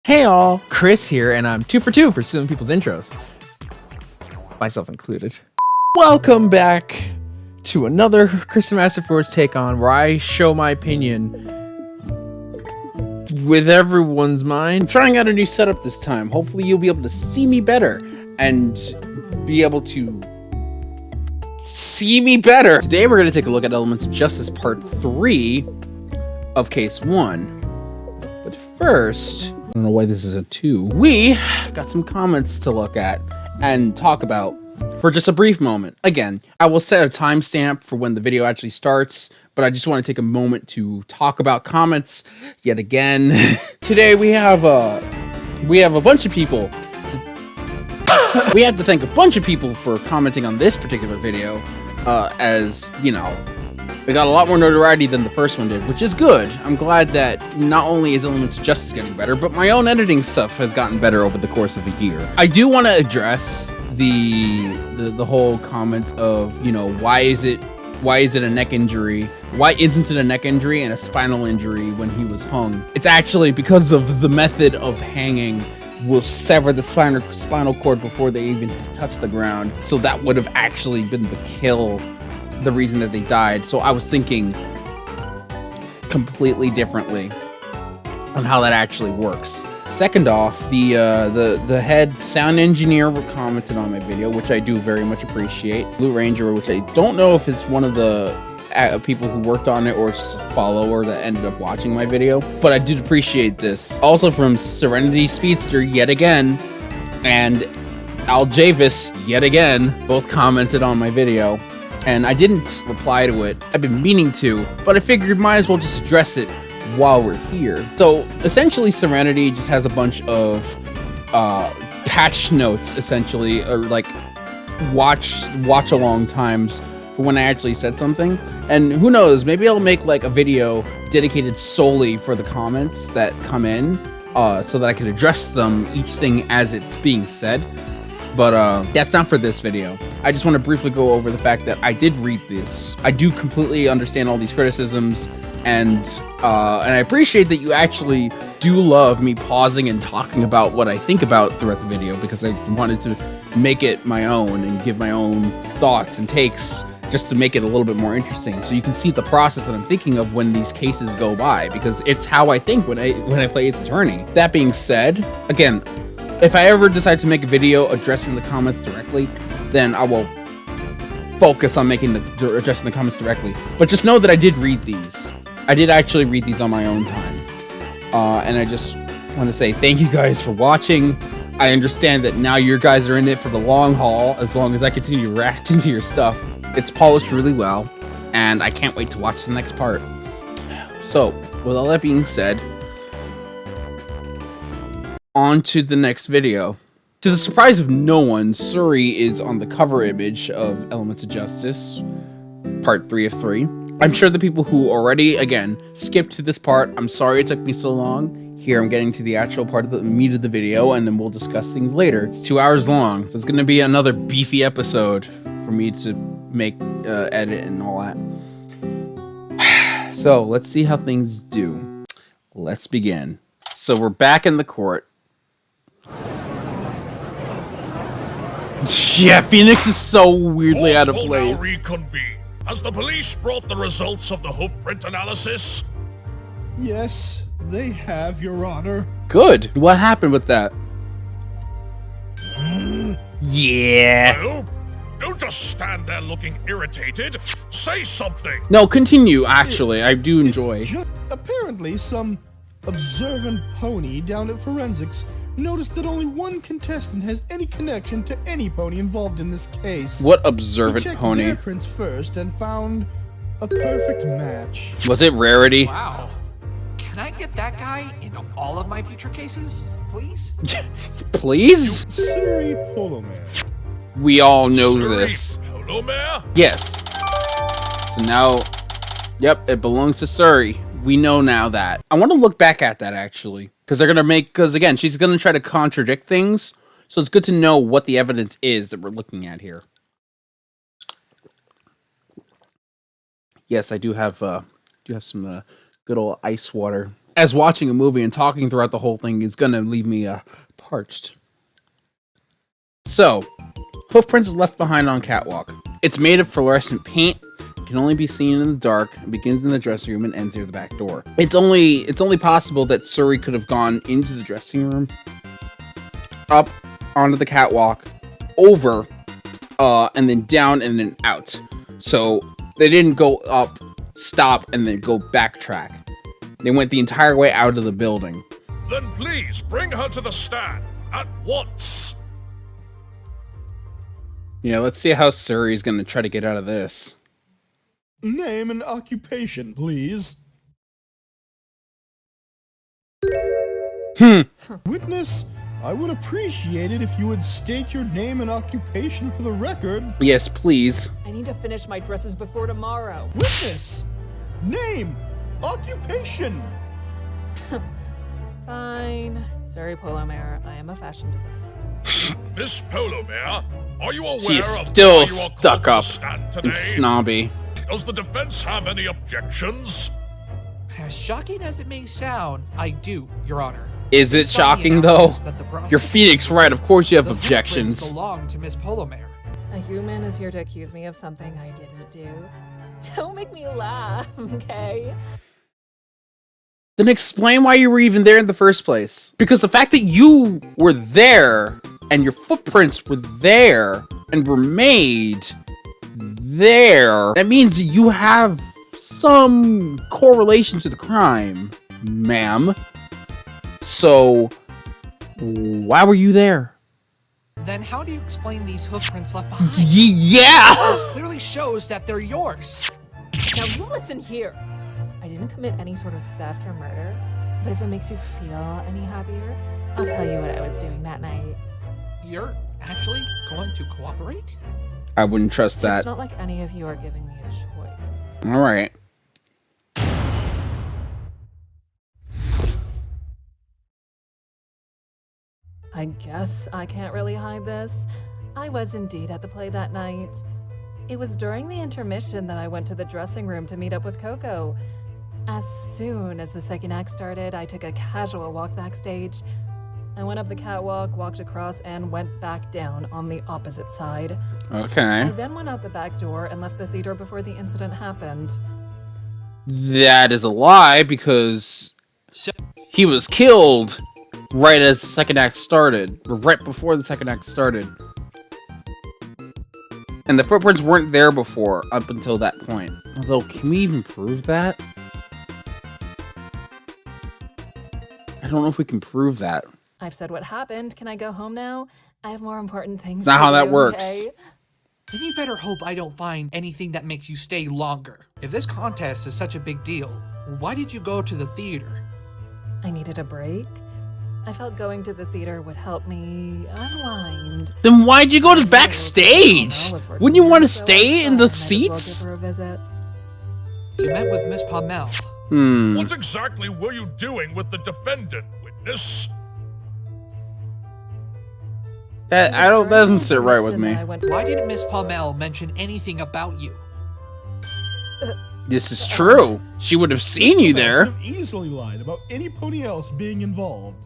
Hey all, Chris here, and I'm 2 for 2 for suing people's intros. Myself included. Welcome back to another Kristomaster4's take on, where I show my opinion with everyone's mind. I'm trying out a new setup this time. Hopefully you'll be able to see me better and be able to see me better. Today we're going to take a look at Elements of Justice Part 3 of Case 1. But first, I don't know why this is a 2. We got some comments to look at and talk about for just a brief moment. Again, I will set a timestamp for when the video actually starts, but I just want to take a moment to talk about comments yet again. Today we have a bunch of people. We have to thank a bunch of people for commenting on this particular video, as you know, we got a lot more notoriety than the first one did, which is good. I'm glad that not only is Elements of Justice getting better, but my own editing stuff has gotten better over the course of a year. I do want to address the whole comment of, you know, why is it a neck injury? Why isn't it a neck injury and a spinal injury when he was hung? It's actually because of the method of hanging will sever the spinal cord before they even touch the ground. So that would have actually been the reason that they died. So I was thinking completely differently on how that actually works. Second off, the head sound engineer commented on my video, which I do very much appreciate. Blue Ranger, which I don't know if it's one of the people who worked on it or just a follower that ended up watching my video, but I did appreciate this. Also from Serenity Speedster yet again, and Al Javis yet again, both commented on my video. And I didn't reply to it. I've been meaning to, but I figured might as well just address it while we're here. So essentially Serenity just has a bunch of patch notes, essentially, or like watch along times for when I actually said something. And who knows, maybe I'll make like a video dedicated solely for the comments that come in, so that I can address them, each thing as it's being said. But that's not for this video. I just want to briefly go over the fact that I did read this. I do completely understand all these criticisms, and I appreciate that you actually do love me pausing and talking about what I think about throughout the video, because I wanted to make it my own and give my own thoughts and takes, just to make it a little bit more interesting, so you can see the process that I'm thinking of when these cases go by, because it's how I think when I play Ace Attorney. That being said, again, if I ever decide to make a video addressing the comments directly, then I will focus on addressing the comments directly. But just know that I did read these. I did actually read these on my own time. And I just want to say thank you guys for watching. I understand that now you guys are in it for the long haul, as long as I continue to react into your stuff. It's polished really well, and I can't wait to watch the next part. So, with all that being said, on to the next video. To the surprise of no one, Suri is on the cover image of Elements of Justice, Part 3 of 3. I'm sure the people who already, again, skipped to this part, I'm sorry it took me so long. Here I'm getting to the actual part of the meat of the video, and then we'll discuss things later. It's 2 hours long, so it's gonna be another beefy episode for me to make, edit and all that. So, let's see how things do. Let's begin. So we're back in the court. Yeah, Phoenix is so weirdly out of place. Reconvene. Has the police brought the results of the hoofprint analysis? Yes, they have, Your Honor. Good. What happened with that? Yeah. Well, don't just stand there looking irritated. Say something. No, continue, actually. I do enjoy. Apparently, some observant pony down at Forensics noticed that only one contestant has any connection to any pony involved in this case. What observant checked pony? Their prints first and found a perfect match. Was it Rarity? Wow. Can I get that guy in all of my future cases, please? Please? Suri Poloman. We all know Suri this. Poloman? Yes. So now, yep, it belongs to Suri. We know now that. I want to look back at that, actually. Because again, she's going to try to contradict things. So it's good to know what the evidence is that we're looking at here. Yes, I do have some good old ice water as watching a movie and talking throughout the whole thing is gonna leave me parched. So, hoofprints is left behind on catwalk. It's made of fluorescent paint, can only be seen in the dark, and begins in the dressing room and ends near the back door. It's only possible that Suri could have gone into the dressing room, up onto the catwalk, over, and then down and then out. So they didn't go up, stop, and then go backtrack. They went the entire way out of the building. Then please bring her to the stand at once. Yeah, let's see how Suri's gonna try to get out of this. Name and occupation, please. Witness, I would appreciate it if you would state your name and occupation for the record. Yes, please. I need to finish my dresses before tomorrow. Witness, name, occupation. Fine. Sorry, Polo Mare. I am a fashion designer. Miss Polomere, are you aware She's of still why you are stuck called up to the stand and today? snobby. Does the defense have any objections? As shocking as it may sound, I do, Your Honor. Is it Based on the shocking though? analysis that the You're Phoenix, right? Of course you have the objections. footprints belong to Miss Polomere. A human is here to accuse me of something I didn't do. Don't make me laugh, okay? Then explain why you were even there in the first place. Because the fact that you were there and your footprints were there and were made there, that means that you have some correlation to the crime, ma'am. So, why were you there? Then how do you explain these hoofprints left behind? Yeah! This clearly shows that they're yours. Now you listen here. I didn't commit any sort of theft or murder, but if it makes you feel any happier, I'll tell you what I was doing that night. You're actually going to cooperate? I wouldn't trust that. It's not like any of you are giving me a choice. Alright. I guess I can't really hide this. I was indeed at the play that night. It was during the intermission that I went to the dressing room to meet up with Coco. As soon as the second act started, I took a casual walk backstage. I went up the catwalk, walked across, and went back down on the opposite side. Okay. I then went out the back door and left the theater before the incident happened. That is a lie because So, he was killed right as the second act started, or right before the second act started. And the footprints weren't there before, up until that point. Although, can we even prove that? I don't know if we can prove that. I've said what happened. Can I go home now? I have more important things That's not to how that do, works. okay? then you better hope I don't find anything that makes you stay longer. If this contest is such a big deal, why did you go to the theater? I needed a break. I felt going to the theater would help me unwind. Then why'd you go to backstage? Wouldn't you want to stay in the seats? Give her a visit. You met with Miss Palmel. What exactly were you doing with the defendant, witness? That doesn't sit right with me. Why didn't Miss Palmel mention anything about you? This is true. She would have seen you Could there. have easily lied about any pony else being involved.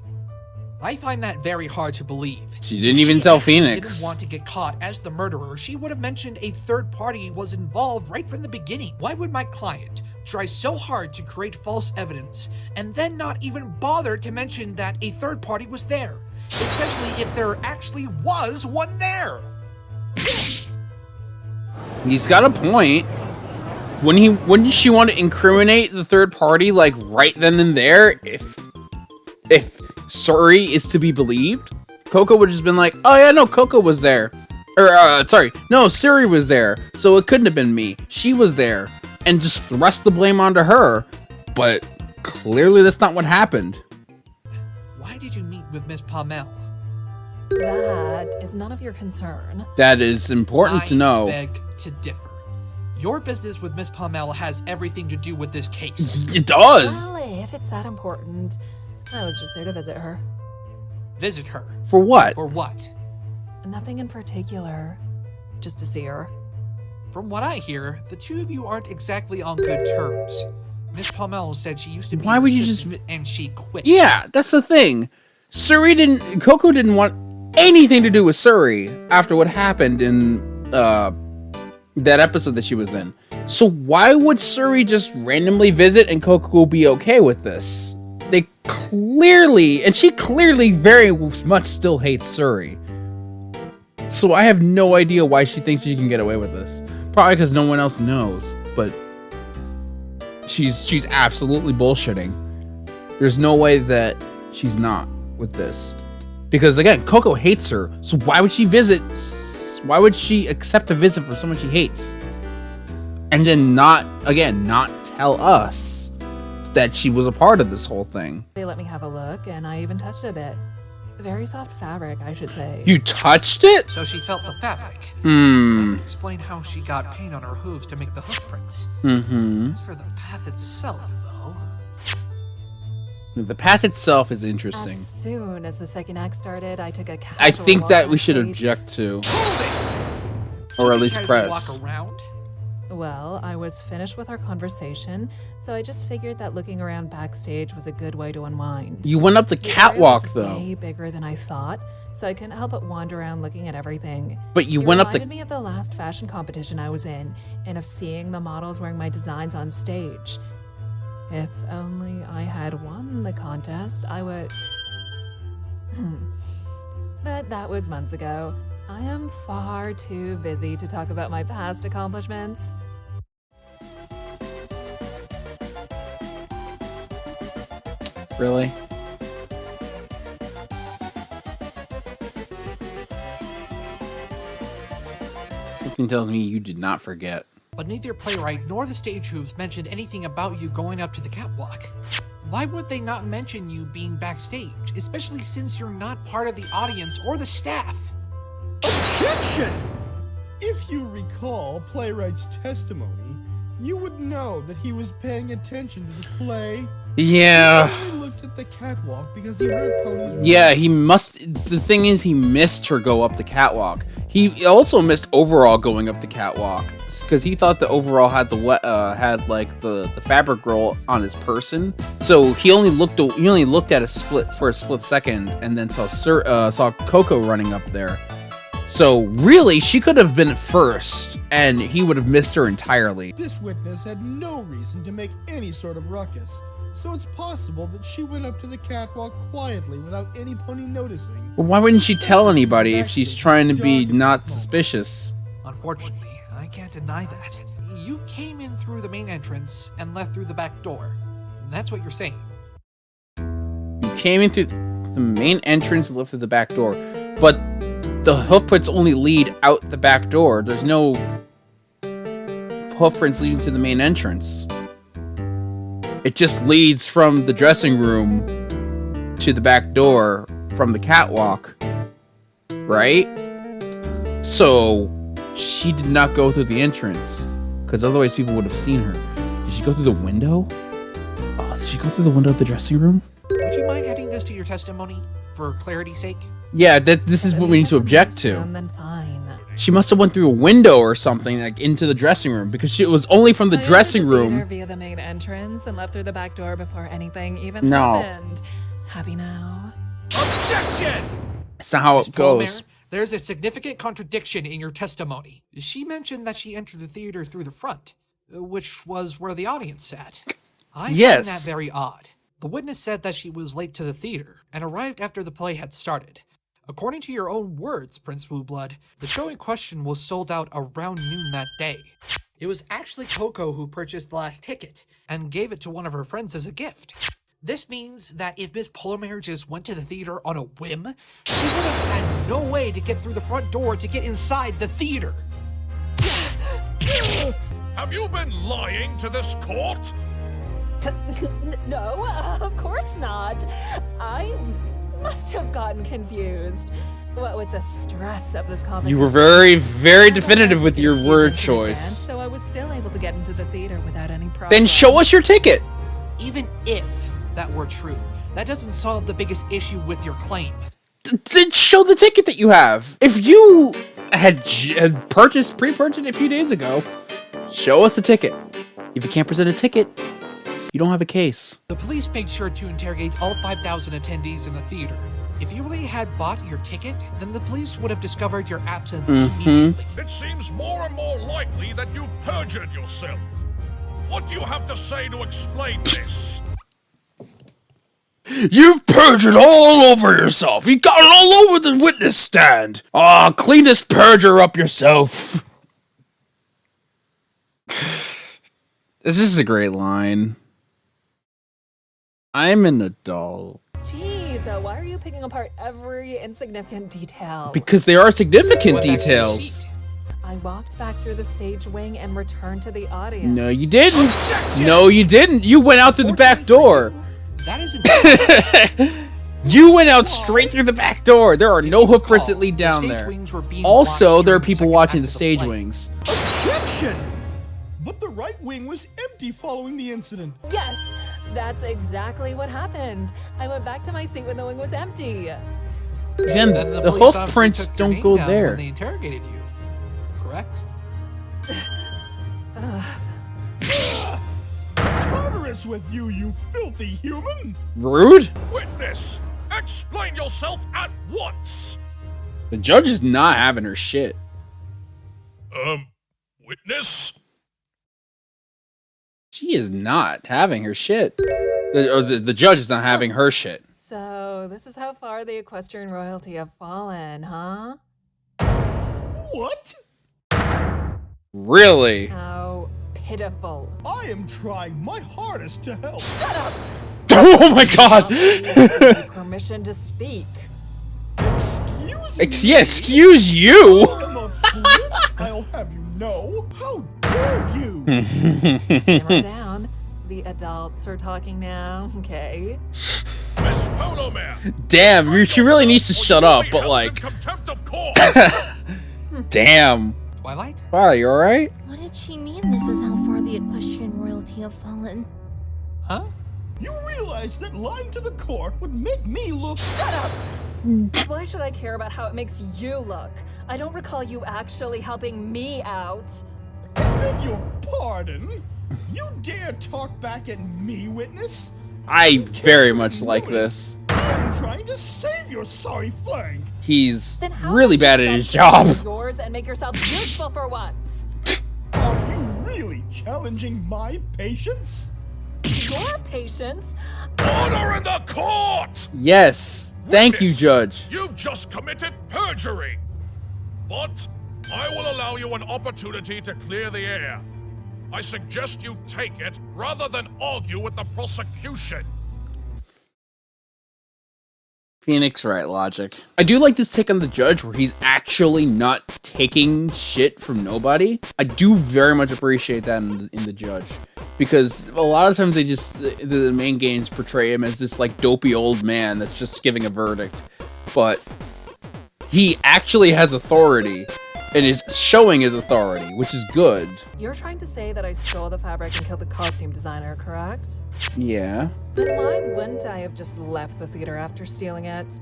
I find that very hard to believe. She didn't even tell If she Phoenix. didn't want to get caught as the murderer, she would have mentioned a third party was involved right from the beginning. Why would my client try so hard to create false evidence and then not even bother to mention that a third party was there? Especially if there actually was one there. He's got a point. Wouldn't she want to incriminate the third party like right then and there if Suri is to be believed? Coco would have just been like, oh yeah, no, Coco was there. Or, sorry, no, Suri was there, so it couldn't have been me. She was there. And just thrust the blame onto her. But clearly that's not what happened. Why did you meet with Miss Palmel? That is none of your concern. That is important to I know. beg to differ. Your business with Miss Palmel has everything to do with this case. It does. Well, if it's that important, I was just there to visit her. Visit her. For what? For what? Nothing in particular, just to see her. From what I hear, the two of you aren't exactly on good terms. Miss Palmel said she used to be Why would you just... and she quit. Yeah, that's the thing. Coco didn't want anything to do with Suri after what happened in that episode that she was in. So why would Suri just randomly visit and Coco be okay with this? They clearly, and she clearly very much still hates Suri. So I have no idea why she thinks she can get away with this. Probably because no one else knows, but she's absolutely bullshitting. There's no way that she's not with this. Because again, Coco hates her, so why would she visit? Why would she accept a visit from someone she hates? And then not tell us that she was a part of this whole thing. They let me have a look, and I even touched it a bit. Very soft fabric, I should say. You touched it? So she felt the fabric. That would explain how she got paint on her hooves to make the hoof prints. As for the path itself, though... The path itself is interesting. As soon as the second act started, I took a casual I think walk that on we should stage. object to. Hold it! Or at least Did you press. walk around? Well, I was finished with our conversation, so I just figured that looking around backstage was a good way to unwind. You went up the The area catwalk was though. way bigger than I thought, so I couldn't help but wander around looking at everything. But you It went up the... reminded me of the last fashion competition I was in, and of seeing the models wearing my designs on stage. If only I had won the contest, I would... But that was months ago. I am far too busy to talk about my past accomplishments. Really? Something tells me you did not forget. But neither playwright nor the stage hooves mentioned anything about you going up to the catwalk. Why would they not mention you being backstage, especially since you're not part of the audience or the staff? Objection! If you recall Playwright's testimony, you would know that he was paying attention to the play. Yeah. He only looked at the catwalk because he heard Pony's Yeah, he must... The thing is, he missed her go up the catwalk. He also missed Overall going up the catwalk because he thought the Overall had had like the fabric roll on his person. So he only looked at a split second and then saw Coco running up there. So really, she could have been first, and he would have missed her entirely. This witness had no reason to make any sort of ruckus, so it's possible that she went up to the catwalk quietly without any pony noticing. But why wouldn't she tell anybody if she's trying to be not suspicious? Unfortunately, I can't deny that. You came in through the main entrance and left through the back door. That's what you're saying. You came in through the main entrance and left through the back door, but the hoofprints only lead out the back door. There's no hoofprints leading to the main entrance. It just leads from the dressing room to the back door from the catwalk, right? So she did not go through the entrance, because otherwise people would have seen her. Did she go through the window? Oh, did she go through the window of the dressing room? Would you mind adding this to your testimony, for clarity's sake? Yeah, this is what we need to object to. Then fine. She must have went through a window or something, like into the dressing room, because it was only from the I entered dressing the theater room. via the main entrance and left through the back door before anything even No. happened. Happy now? Objection! That's not how Miss it goes. Polmare, there's a significant contradiction in your testimony. She mentioned that she entered the theater through the front, which was where the audience sat. I find Yes. that very odd. The witness said that she was late to the theater and arrived after the play had started. According to your own words, Prince Blueblood, the show in question was sold out around noon that day. It was actually Coco who purchased the last ticket and gave it to one of her friends as a gift. This means that if Miss Polmare just went to the theater on a whim, she would have had no way to get through the front door to get inside the theater. Have you been lying to this court? No, of course not. I must have gotten confused. What with the stress of this competition. You were very, very definitive with your Few word drinks in advance, choice. So I was still able to get into the theater without any problem. Then show us your ticket. Even if that were true, that doesn't solve the biggest issue with your claim. Then show the ticket that you have. If you had pre-purchased it a few days ago, show us the ticket. If you can't present a ticket, You don't have a case. The police made sure to interrogate all 5,000 attendees in the theater. If you really had bought your ticket, then the police would have discovered your absence immediately. It seems more and more likely that you've perjured yourself. What do you have to say to explain this? You've perjured all over yourself. You got it all over the witness stand. Aw, clean this perjure up yourself. It's just a great line. I'm an adult. Jeez, why are you picking apart every insignificant detail? Because there are significant Went back to your details. seat. I walked back through the stage wing and returned to the audience. No, you didn't. Objection! No, you didn't. You went out through the back door. That isn't. You went out straight through the back door. There are no hoof prints that lead The down stage there. wings were being Also, watched there are during the people second watching act the of stage play. wings. Objection! But the right wing was empty following the incident. Yes, that's exactly what happened. I went back to my seat when the wing was empty. Again, Then the police hoof officer prints took your don't name go down there. When they interrogated you, correct? Tartarus with you, you filthy human! Rude? Witness, explain yourself at once. The judge is not having her shit. Witness? She is not having her shit. The judge is not having her shit. So, this is how far the equestrian royalty have fallen, huh? What? Really? How pitiful. I am trying my hardest to help. Shut up! Oh my god! Permission to speak. Excuse me? Yeah, excuse you! I'll have you know. How dare you? Simmer down. The adults are talking now, okay? Miss Polo Man. Damn, she really needs to Or shut you will up, be but held like, in contempt of court. damn. Twilight? Wow, you alright? What did she mean this is how far the equestrian royalty have fallen? Huh? You realize that lying to the court would make me look. Shut up! Why should I care about how it makes you look? I don't recall you actually helping me out. I beg your pardon? You dare talk back at me, witness? I very much like this. I'm trying to save your sorry flank. He's Then how really about bad you at his stop job. saying yours and make yourself useful for once. Are you really challenging my patience? Your patience? Order in the court. Yes. Thank you, Witness, Judge. You've just committed perjury. But I will allow you an opportunity to clear the air. I suggest you take it rather than argue with the prosecution. Phoenix right logic. I do like this take on the judge where he's actually not taking shit from nobody. I do very much appreciate that in the judge. Because a lot of times they just, the main games portray him as this like dopey old man that's just giving a verdict. But he actually has authority and is showing his authority, which is good. You're trying to say that I stole the fabric and killed the costume designer, correct? Yeah. Then why wouldn't I have just left the theater after stealing it?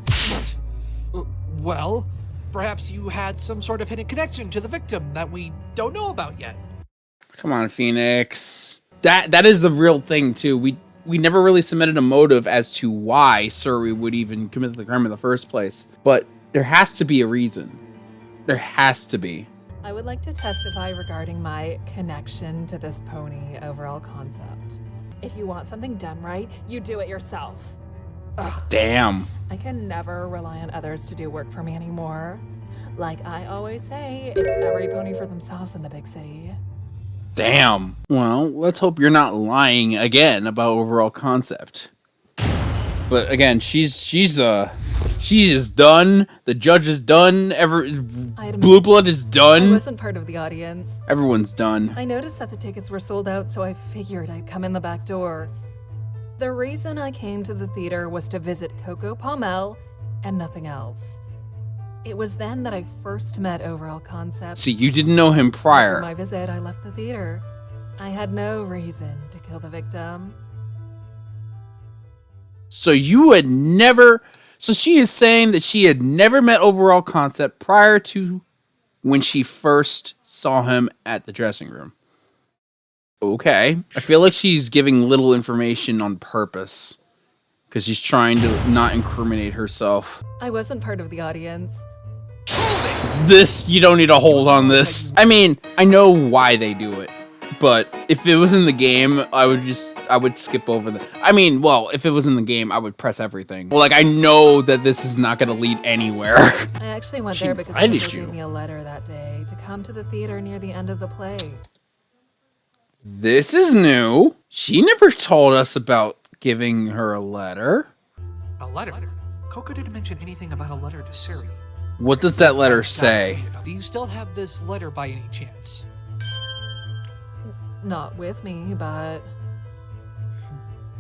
Well, perhaps you had some sort of hidden connection to the victim that we don't know about yet. Come on, Phoenix. That is the real thing too. We never really submitted a motive as to why Surrey would even commit the crime in the first place. But there has to be a reason. There has to be. I would like to testify regarding my connection to this pony overall concept. If you want something done right, you do it yourself. Ugh. Damn. I can never rely on others to do work for me anymore. Like I always say, it's every pony for themselves in the big city. Damn. Well, let's hope you're not lying again about overall concept. But again, she is done. The judge is done. Blue Blood is I done. wasn't part of the audience. Everyone's done. I noticed that the tickets were sold out, so I figured I'd come in the back door. The reason I came to the theater was to visit Coco Palmel and nothing else. It was then that I first met Overall Concept. See, you didn't know him After prior. my visit, I left the theater. I had no reason to kill the victim. So you had never... So she is saying that she had never met Overall Concept prior to when she first saw him at the dressing room. Okay. I feel like she's giving little information on purpose. Because she's trying to not incriminate herself. I wasn't part of the audience. This, you don't need to hold on this. I mean, I know why they do it. But if it was in the game, I would skip over I mean, well, if it was in the game, I would press everything. Well, like, I know that this is not going to lead anywhere. I actually went there because invited Coco you. gave me a letter that day to come to the theater near the end of the play. This is new. She never told us about giving her a letter. A letter? Coco didn't mention anything about a letter to Siri. What does that letter say? Do you still have this letter by any chance? Not with me, but...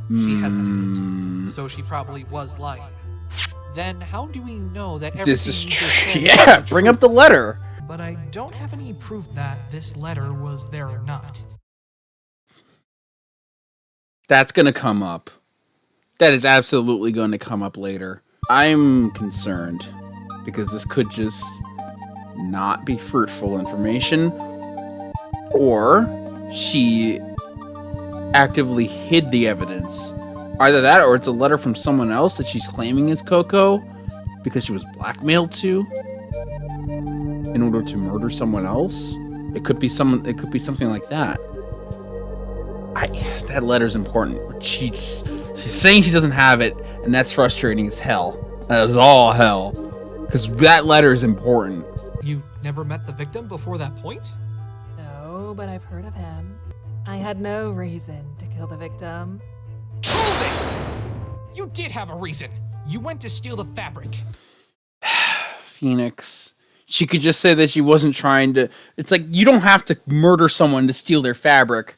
She hesitated, so she probably was lying. Then how do we know that everything This is you just true. said Yeah, was bring true? up the letter. But I don't have any proof that this letter was there or not. That's going to come up. That is absolutely going to come up later. I'm concerned because this could just not be fruitful information, or she actively hid the evidence. Either that or it's a letter from someone else that she's claiming is Coco because she was blackmailed to in order to murder someone else. It could be something like that. That letter's important. She's saying she doesn't have it, and that's frustrating as hell. That is all hell. Because that letter is important. You never met the victim before that point? No, but I've heard of him. I had no reason to kill the victim. Hold it! You did have a reason. You went to steal the fabric. Phoenix. She could just say that she wasn't trying to... It's like, you don't have to murder someone to steal their fabric.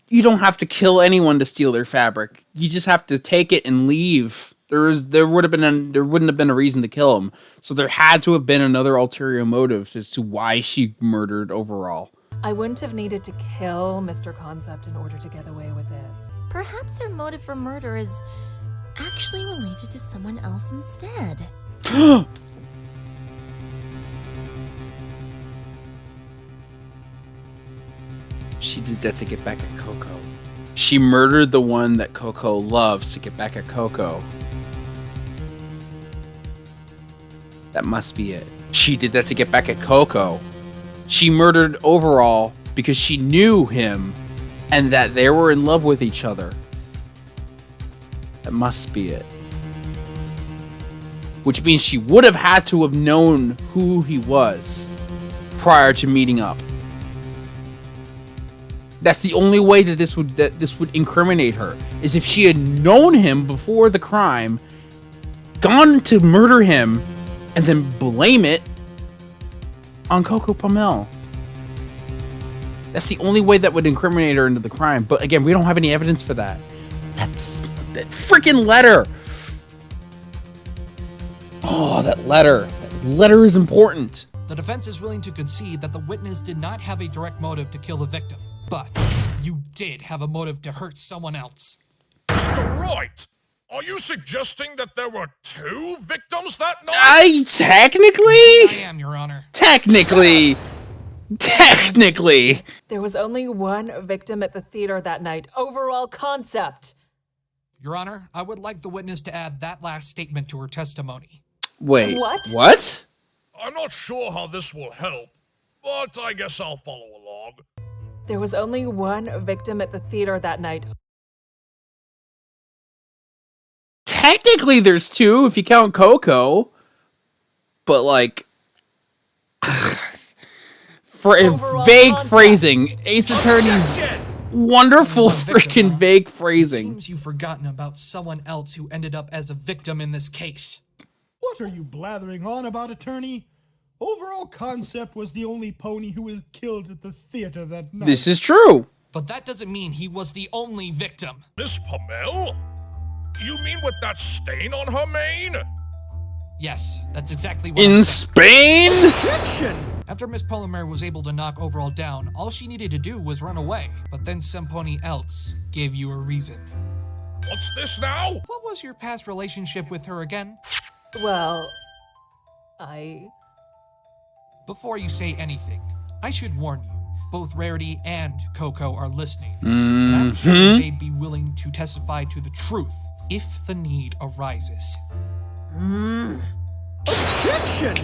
You don't have to kill anyone to steal their fabric. You just have to take it and leave. There wouldn't have been a reason to kill him. So there had to have been another ulterior motive as to why she murdered overall. I wouldn't have needed to kill Mr. Concept in order to get away with it. Perhaps her motive for murder is actually related to someone else instead. She did that to get back at Coco. She murdered the one that Coco loves to get back at Coco. That must be it. She did that to get back at Coco. She murdered overall because she knew him and that they were in love with each other. That must be it. Which means she would have had to have known who he was prior to meeting up. That's the only way that this would incriminate her, is if she had known him before the crime, gone to murder him, and then blame it on Coco Pamel. That's the only way that would incriminate her into the crime. But again, we don't have any evidence for that. That's that freaking letter. Oh, that letter. That letter is important. The defense is willing to concede that the witness did not have a direct motive to kill the victim, but you did have a motive to hurt someone else. Mr. Wright, are you suggesting that there were two victims that night? I am, Your Honor. Technically. There was only one victim at the theater that night. Overall concept. Your Honor, I would like the witness to add that last statement to her testimony. Wait. What? What? I'm not sure how this will help, but I guess I'll follow along. There was only one victim at the theater that night. Technically, there's two if you count Coco. But, like... Overall vague concept. phrasing. Ace Attorney's wonderful freaking vague It phrasing. seems you've forgotten about someone else who ended up as a victim in this case. What are you blathering on about, attorney? Overall Concept was the only pony who was killed at the theater that night. This is true. But that doesn't mean he was the only victim. Miss Pamel? You mean with that stain on her mane? Yes, that's exactly what In I'm Spain? saying. After Miss Polymer was able to knock Overall down, all she needed to do was run away. But then some pony else gave you a reason. What's this now? What was your past relationship with her again? Well, Before you say anything, I should warn you. both Rarity and Coco are listening. And I'm sure they'd be willing to testify to the truth if the need arises. Objection!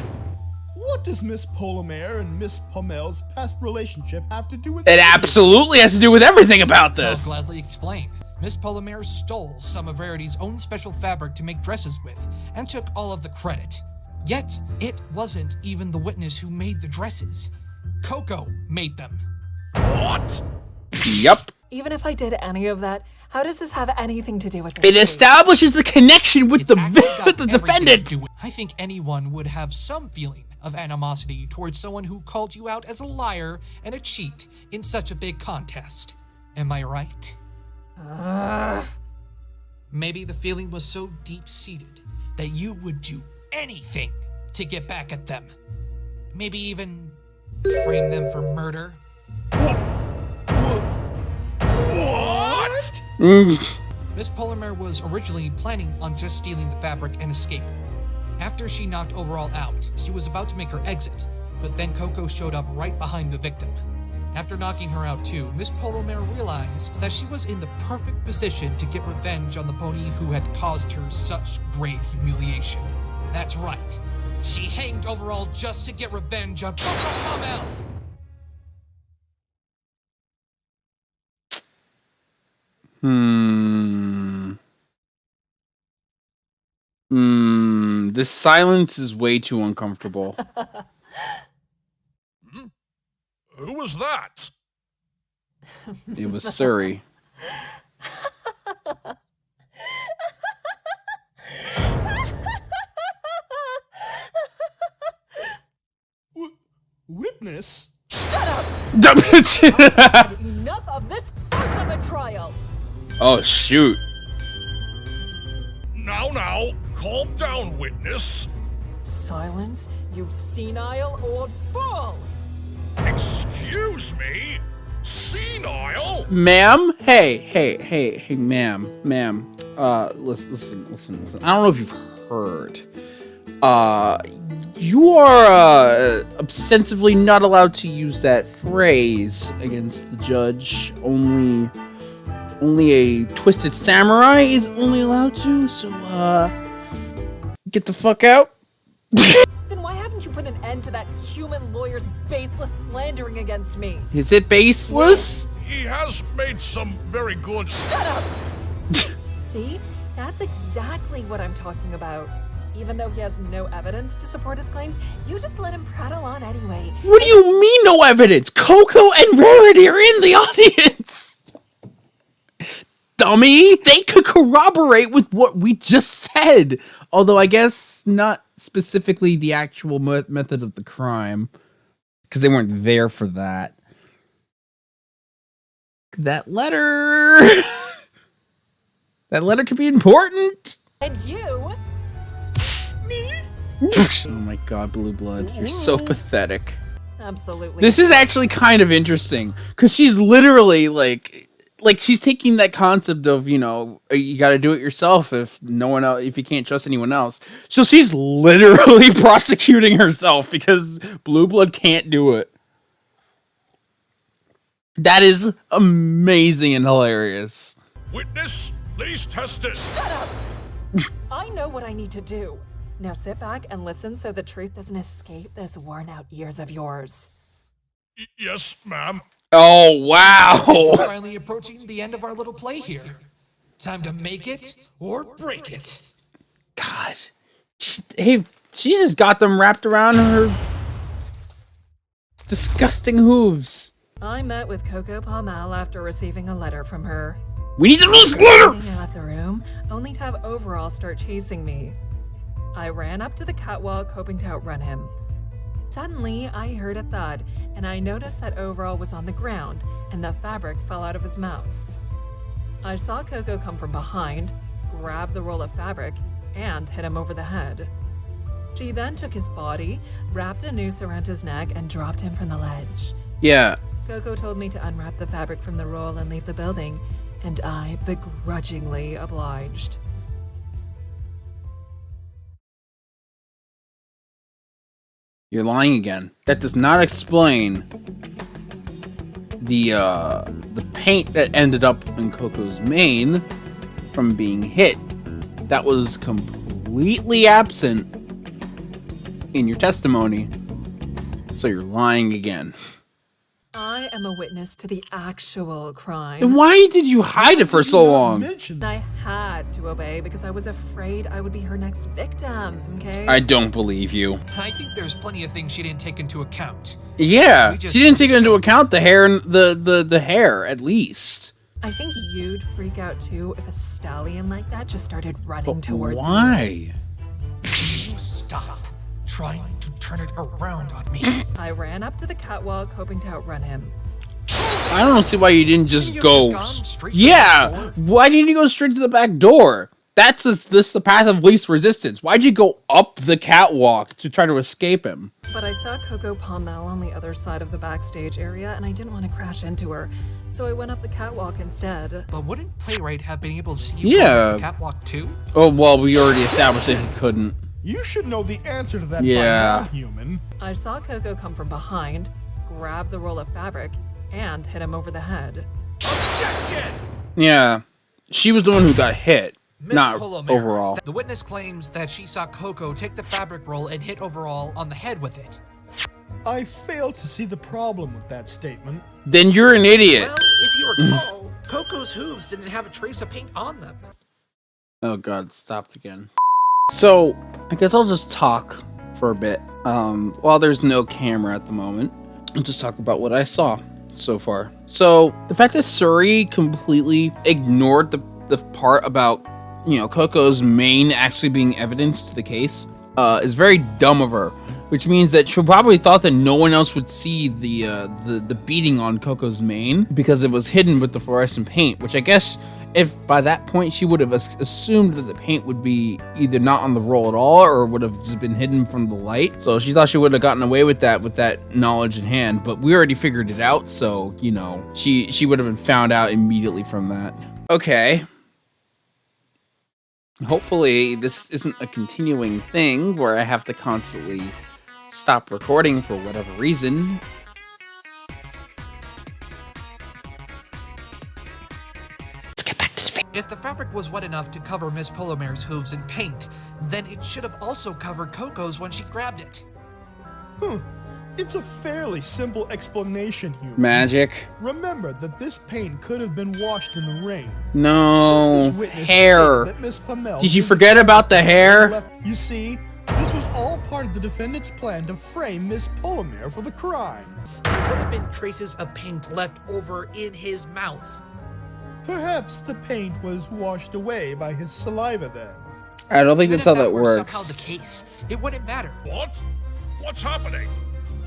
What does Miss Polomer and Miss Pommel's past relationship have to do with It absolutely has to do with everything about this. I'll gladly explain. Miss Polomer stole some of Rarity's own special fabric to make dresses with, and took all of the credit. Yet, it wasn't even the witness who made the dresses. Coco made them. What? Yup. Even if I did any of that, how does this have anything to do with this It case? establishes the connection with It's actually got with the everything defendant. to do with- I think anyone would have some feeling of animosity towards someone who called you out as a liar and a cheat in such a big contest. Am I right? Maybe the feeling was so deep-seated that you would do anything to get back at them. Maybe even frame them for murder. What? Miss Polomer was originally planning on just stealing the fabric and escaping. After she knocked Overall out, she was about to make her exit, but then Coco showed up right behind the victim. After knocking her out too, Miss Polomer realized that she was in the perfect position to get revenge on the pony who had caused her such great humiliation. That's right. She hanged Overall just to get revenge on Coco Pommel. This silence is way too uncomfortable. Who was that? It was Surrey. Witness? Enough of this farce of a trial! Oh, shoot. Now, calm down, witness. Silence, you senile old fool! Excuse me? Senile? Ma'am? Hey, ma'am. Listen. I don't know if you've heard. You are, ostensibly not allowed to use that phrase against the judge. Only a twisted samurai is only allowed to, so, get the fuck out. Then why haven't you put an end to that human lawyer's baseless slandering against me? Is it baseless? He has made some very good... Shut up! See? That's exactly what I'm talking about. Even though he has no evidence to support his claims, you just let him prattle on anyway. What do you mean no evidence? Coco and Rarity are in the audience! Dummy! They could corroborate with what we just said! Although I guess not specifically the actual method of the crime. Because they weren't there for that. That letter... that letter could be important! And you... Oh my god, Blue Blood. You're so pathetic. Absolutely. This is actually kind of interesting. Because she's literally like she's taking that concept of, you know, you got to do it yourself if no one else, if you can't trust anyone else. So she's literally prosecuting herself because Blue Blood can't do it. That is amazing and hilarious. Witness, please test it. Shut up! I know what I need to do. Now sit back and listen so the truth doesn't escape those worn-out ears of yours. Yes, ma'am. Oh, wow. We're finally approaching the end of our little play here. Time to make it or break it. God. She just got them wrapped around her disgusting hooves. I met with Coco Pommel after receiving a letter from her. We need to lose letter! I left the room, only to have Overall start chasing me. I ran up to the catwalk, hoping to outrun him. Suddenly, I heard a thud, and I noticed that Overall was on the ground, and the fabric fell out of his mouth. I saw Coco come from behind, grab the roll of fabric, and hit him over the head. She then took his body, wrapped a noose around his neck, and dropped him from the ledge. Yeah. Coco told me to unwrap the fabric from the roll and leave the building, and I begrudgingly obliged. You're lying again. That does not explain the paint that ended up in Coco's mane from being hit, that was completely absent in your testimony. So you're lying again. I am a witness to the actual crime. And why did you hide it for so long? I had to obey because I was afraid I would be her next victim, okay? I don't believe you. I think there's plenty of things she didn't take into account. Yeah, she didn't take into account the hair and the hair, at least. I think you'd freak out too if a stallion like that just started running towards you. Why? Can you stop trying to turn it around on me? I ran up to the catwalk hoping to outrun him. I don't see why you didn't just Couldn't you go. have just gone straight to the Yeah, door? why didn't you go straight to the back door? This is the path of least resistance. Why'd you go up the catwalk to try to escape him? But I saw Coco Pommel on the other side of the backstage area, and I didn't want to crash into her, so I went up the catwalk instead. But wouldn't Playwright have been able to see you Yeah. on the catwalk too? Oh, well, we already established that he couldn't. You should know the answer to that Yeah. by now, human. I saw Coco come from behind, grab the roll of fabric, and hit him over the head. Objection! Yeah, she was the one who got hit, Miss not Polomera, overall. The witness claims that she saw Coco take the fabric roll and hit Overall on the head with it. I fail to see the problem with that statement. Then you're an idiot. Well, if you recall, Coco's hooves didn't have a trace of paint on them. Oh god, it stopped again. So, I guess I'll just talk for a bit. While there's no camera at the moment, I'll just talk about what I saw so far. So, the fact that Suri completely ignored the part about, you know, Coco's mane actually being evidence to the case, is very dumb of her. Which means that she probably thought that no one else would see the beating on Coco's mane because it was hidden with the fluorescent paint. Which I guess, if by that point she would have assumed that the paint would be either not on the roll at all or would have just been hidden from the light. So she thought she would have gotten away with that knowledge in hand. But we already figured it out, so you know she would have been found out immediately from that. Okay. Hopefully this isn't a continuing thing where I have to constantly stop recording for whatever reason. Let's get back to the If the fabric was wet enough to cover Miss Polomera's hooves in paint, then it should have also covered Coco's when she grabbed it. It's a fairly simple explanation, human. magic. Remember that this paint could have been washed in the rain. No Since this witness hair. stated that Miss Pommel Did you did forget the about the hair? You see, this was all part of the defendant's plan to frame Miss Polomera for the crime. There would have been traces of paint left over in his mouth. Perhaps the paint was washed away by his saliva then. I don't think Even that's if how that were works. somehow the case, it wouldn't matter. What? What's happening?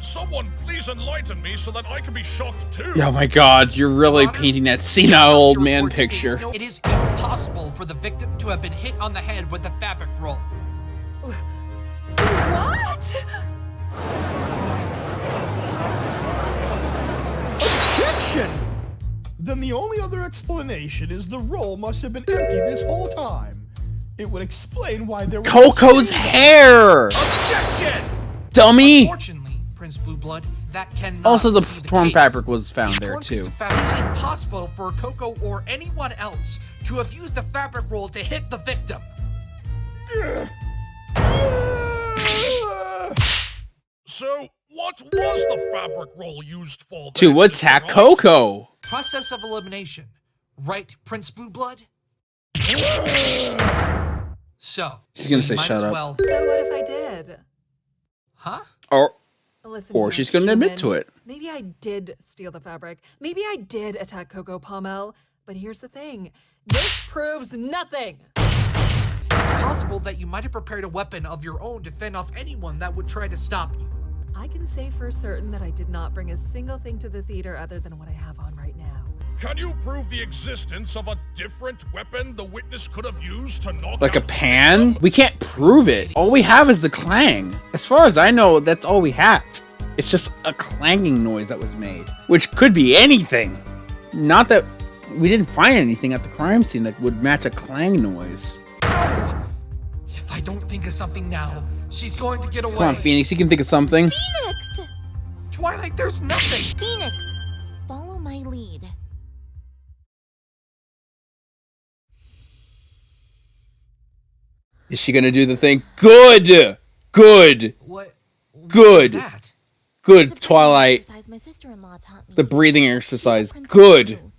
Someone please enlighten me so that I can be shocked too. Oh my god, you're really painting that senile old man Report states picture. no, it is impossible for the victim to have been hit on the head with the fabric roll. What? Objection! Then the only other explanation is the roll must have been empty this whole time. It would explain why there was Coco's hair! Objection! Dummy! Unfortunately, Prince Blueblood, that cannot Also, the be torn case. fabric was found there Torn too. piece of fabric. It's impossible for Coco or anyone else to have used the fabric roll to hit the victim. So, what was the fabric roll used for? To then, Mr. attack Wright? Coco! Process of elimination. Right, Prince Blueblood? So, She's gonna you say might shut as up. well- So what if I did? Huh? Listen, Or here, she's gonna admit to human. it. Maybe I did steal the fabric. Maybe I did attack Coco Pommel. But here's the thing. This proves nothing. It's possible that you might have prepared a weapon of your own to fend off anyone that would try to stop you. I can say for certain that I did not bring a single thing to the theater other than what I have on right now. Can you prove the existence of a different weapon the witness could have used to knock Like a out the pan? victim? We can't prove it. All we have is the clang. As far as I know, that's all we have. It's just a clanging noise that was made, which could be anything. Not that we didn't find anything at the crime scene that would match a clang noise. No! If I don't think of something now, she's going to get away. Come on, Phoenix, you can think of something. Phoenix! Twilight, there's nothing! Phoenix! Follow my Is she gonna do the thing? Good! Good! What? Good! That? It's a Good, breathing Twilight. exercise my sister-in-law taught me. The breathing She's a exercise. princess Good! too.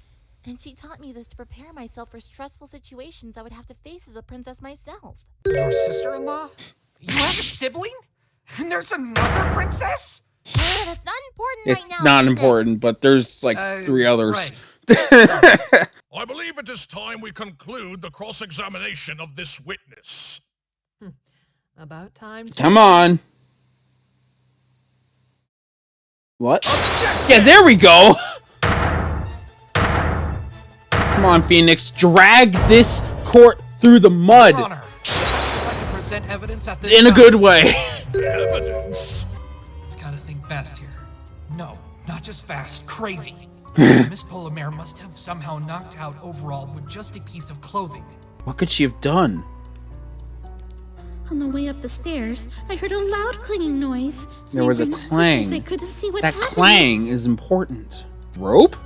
And she taught me this to prepare myself for stressful situations I would have to face as a princess myself. Your sister-in-law? You have a sibling? And there's another princess? That's not important It's right now. not Phoenix. important, but there's like 3 others. I believe it is time we conclude the cross-examination of this witness. About time. Come on. What? Objection! Yeah, there we go. Come on, Phoenix. Drag this court through the mud. Your Honor, the defense would like to present evidence at this In a time. good way. Evidence? I've gotta think fast here. No, not just fast, crazy. Miss Polymer must have somehow knocked out Overall with just a piece of clothing. What could she have done? On the way up the stairs, I heard a loud clanging noise. There was a I ran as clang. quick as I could to see what That happened. clang is important. Rope?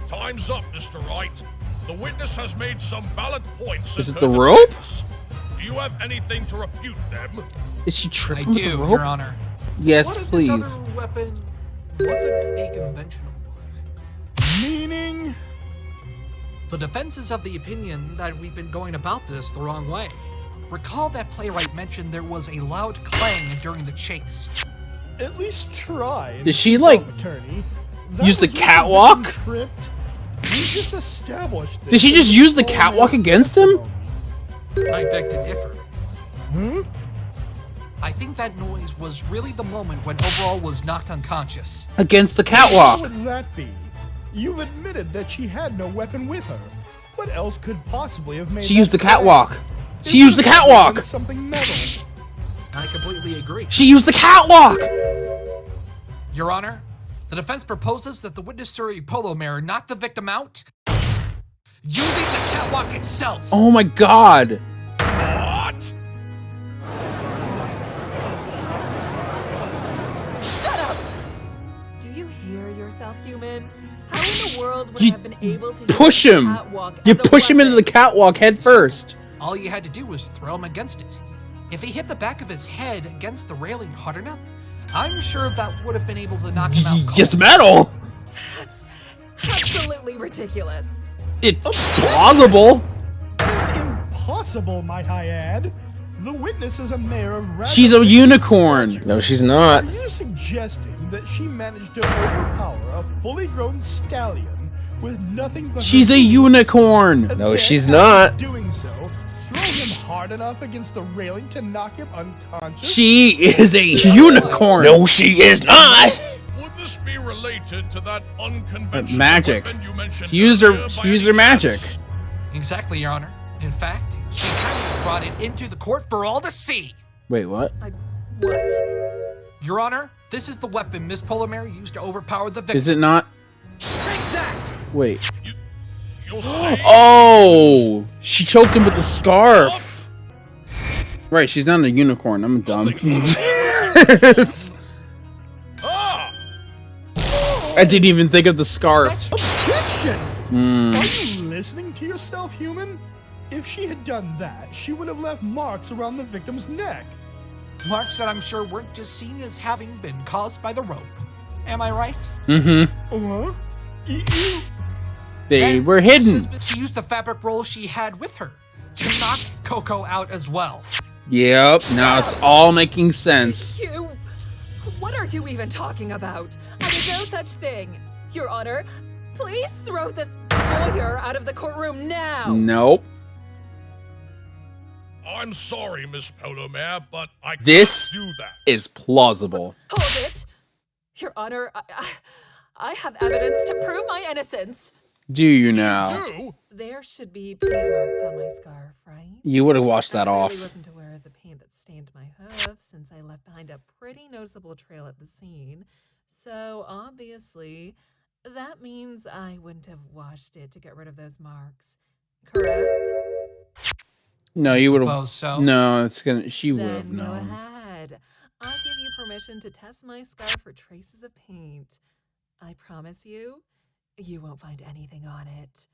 Time's up, Mr. Wright. The witness has made some valid points. Is in it her the rope? defense. Do you have anything to refute them? Is she I tripping with do, the rope? Your Honor. Yes, What if please. this other weapon wasn't a conventional one? Meaning? The defense is of the opinion that we've been going about this the wrong way. Recall that playwright mentioned there was a loud clang during the chase. At least try. Did she, like, attorney? use the was when catwalk? victim tripped. We just established this. Did she just use the catwalk against him? I beg to differ. Hmm? I think that noise was really the moment when Overall was knocked unconscious. Against the How catwalk. would that be? You've admitted that she had no weapon with her. What else could possibly have made She that used the clang? catwalk. It She used the would have been catwalk. Something metal. I completely agree. She used the catwalk. Your Honor, the defense proposes that the witness Suri Polomare knocked the victim out using the catwalk itself. Oh my god. What? Shut up! Do you hear yourself, human? How in the world would You I have been able to push use the him. catwalk You as a push him into the weapon? catwalk head first. All you had to do was throw him against it. If he hit the back of his head against the railing hard enough, I'm sure that would have been able to knock him out cold. Yes, metal. That's absolutely ridiculous. It's plausible. Impossible, might I add. The witness is a mayor of rather She's a limited unicorn. stature. No, she's not. Are you suggesting that she managed to overpower a fully grown stallion with nothing but She's her a boots, unicorn. and No, then, she's after not. doing so, throw him hard enough against the railing to knock him unconscious? She is a unicorn. No, she is not. Would this be related to that unconventional Magic. weapon you mentioned She used her- earlier she by used any her magic. chance? Exactly, Your Honor. In fact, she kindly brought it into the court for all to see. Wait, what? What? Your Honor, this is the weapon Miss Polomare used to overpower the victim. Is it not? Take that! Wait. You'll see. Oh, she choked him with the scarf. Right, she's not a unicorn. I'm dumb. Ah! I didn't even think of the scarf. Objection! Hmm. Are you listening to yourself, human? If she had done that, she would have left marks around the victim's neck. Marks that I'm sure weren't just seen as having been caused by the rope. Am I right? Huh? You... They And were hidden. She used the fabric roll she had with her to knock Coco out as well. Yep, now it's all making sense. You. What are you even talking about? I did no such thing. Your Honor, please throw this lawyer out of the courtroom now. Nope. I'm sorry, Miss Polomare, but I This can't do that. is plausible. Hold it. Your Honor, I have evidence to prove my innocence. Do you now? Do? There should be paint marks on my scarf, right? You would have washed that I really off. wasn't aware of the paint that stained my hoof since I left behind a pretty noticeable trail at the scene. So obviously, that means I wouldn't have washed it to get rid of those marks. Correct? No, you would Suppose have. so. No, it's gonna. She would have Then go known. ahead. I'll give you permission to test my scarf for traces of paint. I promise you, you won't find anything on it.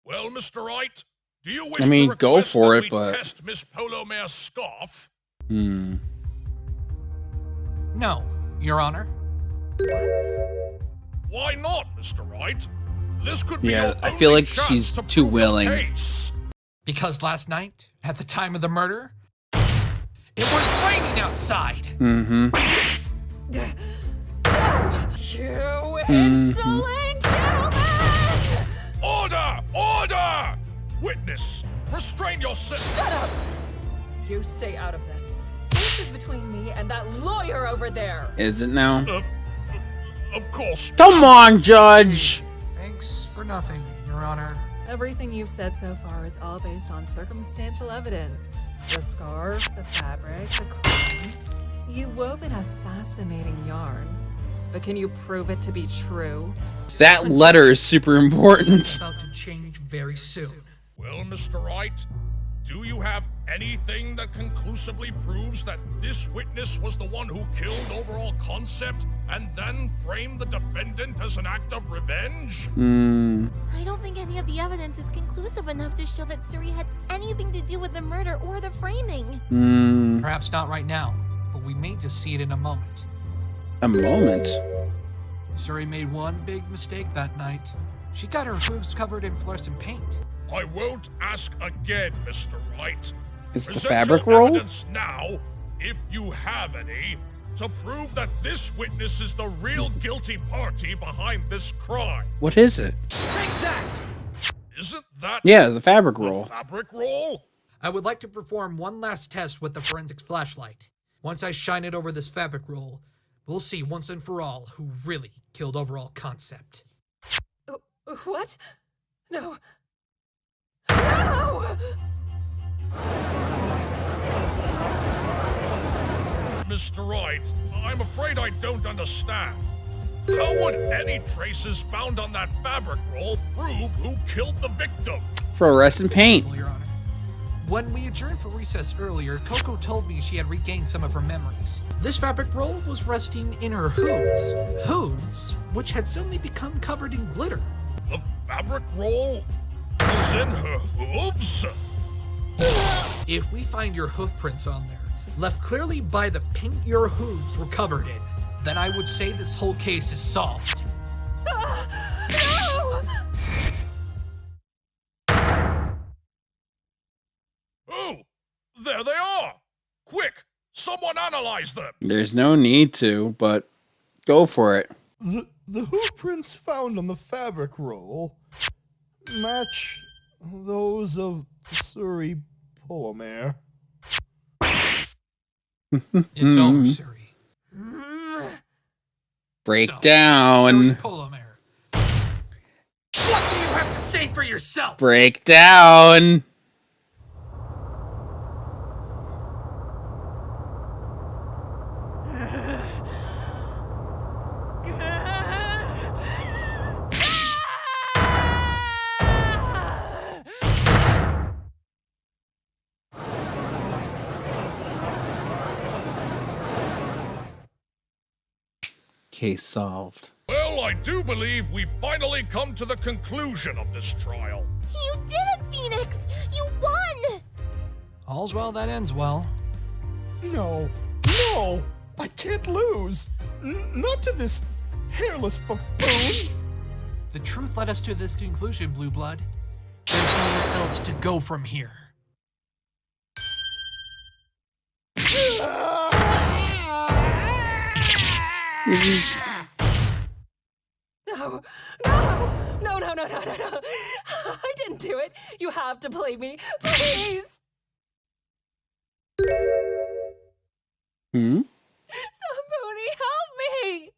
Well, Mr. Wright, Do you wish I mean, to go request for that it, we but- test Miss Polomare's scarf? No, Your Honor. Why not, Mr. Wright? This could be Yeah, your I feel only like chance she's to too prove your willing. case. Because last night, at the time of the murder, it was raining outside. No! You insolent human! Order! Order! Witness, restrain yourself. Shut up! You stay out of this. This is between me and that lawyer over there. Is it now? Of course. Come on, Judge! Thanks for nothing, Your Honor. Everything you've said so far is all based on circumstantial evidence. The scarf, the fabric, the crime. You've woven a fascinating yarn. But can you prove it to be true? That letter is super important. About to change very soon. Well, Mr. Wright, do you have anything that conclusively proves that this witness was the one who killed Overall Concept and then framed the defendant as an act of revenge? I don't think any of the evidence is conclusive enough to show that Suri had anything to do with the murder or the framing. Perhaps not right now, but we may just see it in a moment. A moment. Suri made one big mistake that night. She got her hooves covered in fluorescent paint. I won't ask again, Mr. Wright. Is it the Present fabric your roll? evidence now, if you have any, to prove that this witness is the real guilty party behind this crime. What is it? Take that! Isn't that Yeah, the fabric the roll. fabric roll? I would like to perform one last test with the forensics flashlight. Once I shine it over this fabric roll, we'll see once and for all who really killed Overall Concept. What? No. No! Mr. Wright, I'm afraid I don't understand. How would any traces found on that fabric roll prove who killed the victim? Fluorescent paint. Well, Your Honor. When we adjourned for recess earlier, Coco told me she had regained some of her memories. This fabric roll was resting in her hooves. Hooves, which had suddenly become covered in glitter. The fabric roll is in her hooves? If we find your hoof prints on there, left clearly by the paint your hooves were covered in, then I would say this whole case is solved. No! Oh, there they are! Quick, someone analyze them! There's no need to, but go for it. The hoof prints found on the fabric roll match those of Suri Polomare. It's over, Suri. Breakdown. Suri Polomare. What do you have to say for yourself? Breakdown. Case solved. Well, I do believe we've finally come to the conclusion of this trial. You did it, Phoenix! You won! All's well that ends well. No, I can't lose. Not to this hairless buffoon. The truth led us to this conclusion, Blue Blood. There's nowhere else to go from here. No! I didn't do it. You have to believe me. Please! Hmm? Somebody help me!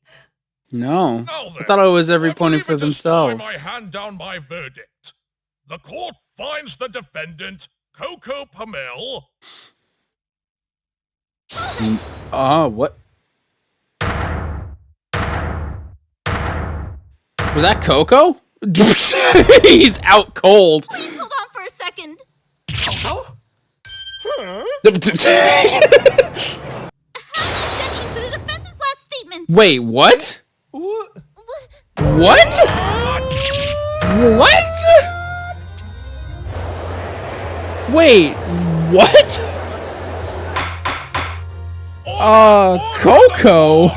No. Now then, I thought it was every I pony believe for it is time themselves. I hand down my verdict. The court finds the defendant, Coco Pamel, What? Was that Coco? He's out cold. Please hold on for a second. Coco? Objection to the defense's last statement. Wait, what? What? What? What? Wait, what? Coco?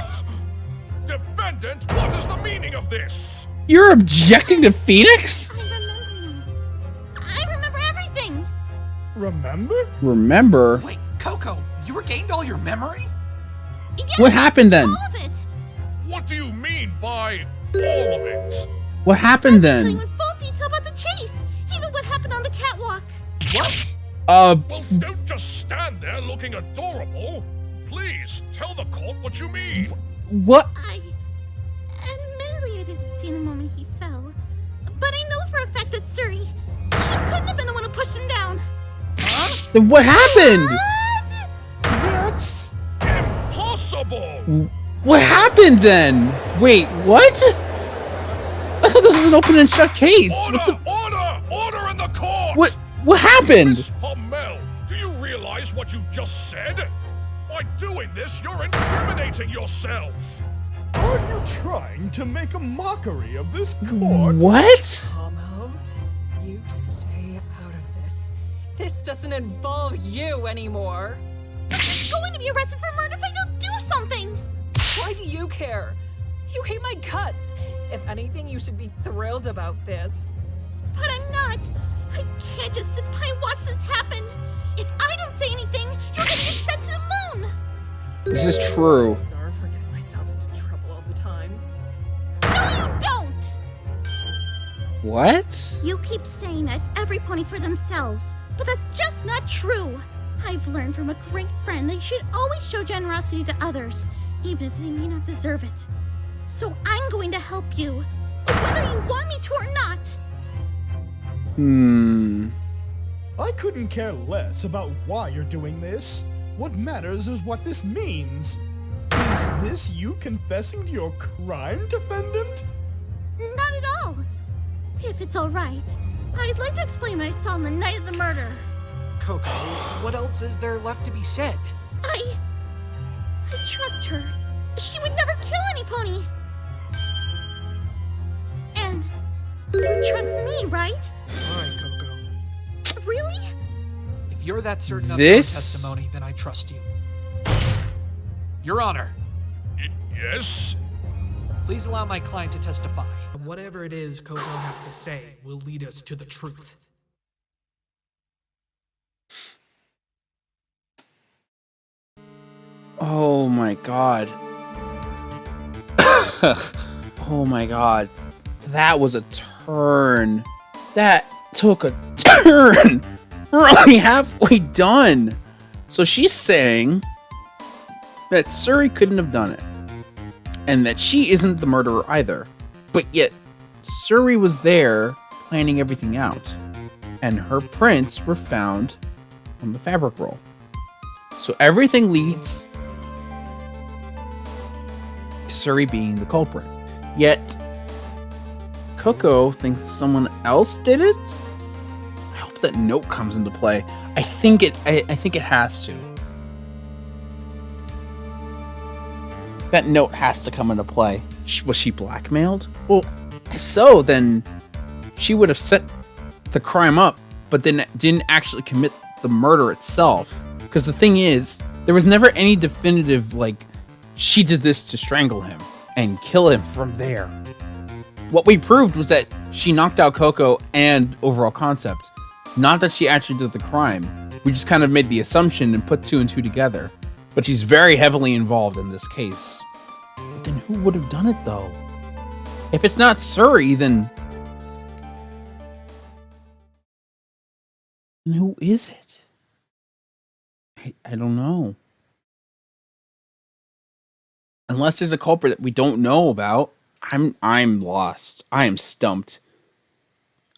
Defendant, what is the meaning of this? You're objecting to Phoenix? I remember everything. Remember? Remember? Wait, Coco, you regained all your memory? Yes, What happened then? all of it. What do you mean by all of it? What happened Telling then? you in full detail about the chase, even what happened on the catwalk. What? Well, don't just stand there looking adorable. Please, tell the court what you mean. What? Admittedly, I didn't see in the moment he fell, but I know for a fact that Suri, she couldn't have been the one who pushed him down. Then what happened? What? That's... Impossible! What happened then? Wait, what? I thought this was an open and shut case. Order in the court! What happened? Miss Hummel, do you realize what you just said? By doing this, you're incriminating yourself. Aren't you trying to make a mockery of this court? What? Homo, you stay out of this. This doesn't involve you anymore. I'm going to be arrested for murder if I don't do something. Why do you care? You hate my guts. If anything, you should be thrilled about this. But I'm not. I can't just sit by and watch this happen. If I don't say anything, you're gonna get sent to the moon. This is true. Sorry for getting myself into trouble all the time. No, you don't. What? You keep saying that it's every pony for themselves, but that's just not true. I've learned from a great friend that you should always show generosity to others, even if they may not deserve it. So I'm going to help you, whether you want me to or not. I couldn't care less about why you're doing this. What matters is what this means. Is this you confessing to your crime, defendant? Not at all. If it's all right, I'd like to explain what I saw on the night of the murder. Coco, what else is there left to be said? I trust her. She would never kill any pony. And you trust me, right? Alright, Coco. Really? If you're that certain of your This- testimony, then I trust you. Your Honor, Yes? please allow my client to testify. Whatever it is Coco has to say will lead us to the truth. Oh my god. Oh my god. That was a turn. That took a turn. We're only halfway done. So she's saying that Suri couldn't have done it. And that she isn't the murderer either. But yet, Suri was there planning everything out. And her prints were found on the fabric roll. So everything leads to Suri being the culprit. Yet, Coco thinks someone else did it? I hope that note comes into play. I think it has to. That note has to come into play. Was she blackmailed? Well, if so, then she would have set the crime up, but then didn't actually commit the murder itself. Because the thing is, there was never any definitive, like, she did this to strangle him and kill him from there. What we proved was that she knocked out Coco and overall concept. Not that she actually did the crime. We just kind of made the assumption and put two and two together. But she's very heavily involved in this case. But then who would have done it, though? If it's not Suri, then who is it? I don't know. Unless there's a culprit that we don't know about, I'm lost. I am stumped.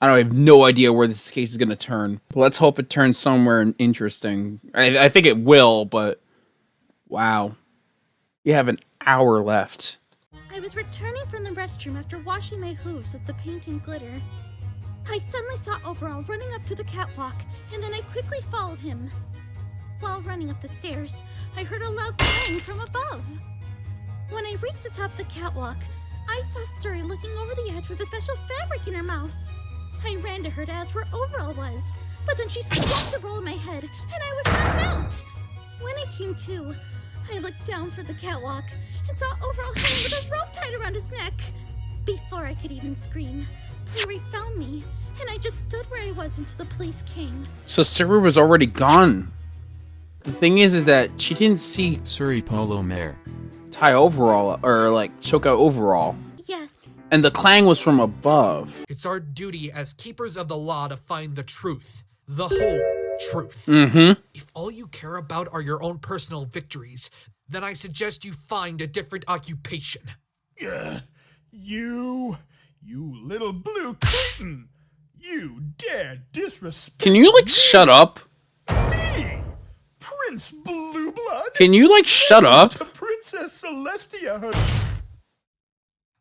I have no idea where this case is going to turn. But let's hope it turns somewhere interesting. I think it will, but wow. We have an hour left. I was returning from the restroom after washing my hooves with the paint and glitter. I suddenly saw Overall running up to the catwalk, and then I quickly followed him. While running up the stairs, I heard a loud bang from above. When I reached the top of the catwalk, I saw Suri looking over the edge with a special fabric in her mouth. I ran to her to ask where Overall was, but then she swapped the roll in my head, and I was knocked out. When I came to, I looked down for the catwalk and saw Overall hanging with a rope tied around his neck. Before I could even scream, Larry found me, and I just stood where I was until the police came. So Suri was already gone. The thing is that she didn't see Suri Polomare. tie overall, or like choke out overall. Yes. And the clang was from above. It's our duty as keepers of the law to find the truth. The whole truth. Mm-hmm. If all you care about are your own personal victories, then I suggest you find a different occupation. You little blue kitten! You dare disrespect Can you like shut up? me, Prince Blueblood? Can you like shut up? To Princess Celestia, her...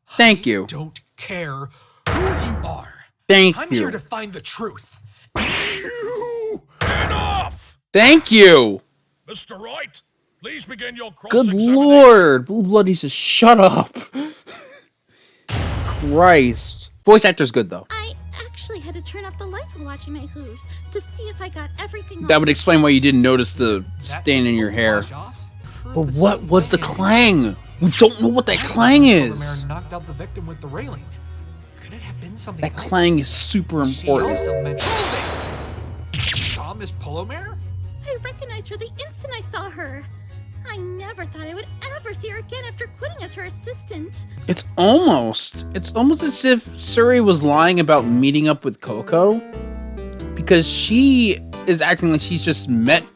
Thank you. Don't care who you are. Thank I'm you. here to find the truth. You! Enough! Thank you. Mr. Wright, please begin your Good cross-examination. lord. Blue Blood needs to shut up. Christ. Voice actor's good though. I actually had to turn off the lights while washing my hooves to see if I got everything That off. would explain why you didn't notice the stain in your hair. Wash off? But what was the clang? We don't know what that clang is. Knocked out the victim with the railing. Could it have been something That else? clang is super She important. also mentioned... Hold it! You saw Miss Polomare? I recognized her the instant I saw her. I never thought I would ever see her again after quitting as her assistant. It's almost as if Suri was lying about meeting up with Coco, because she is acting like she's just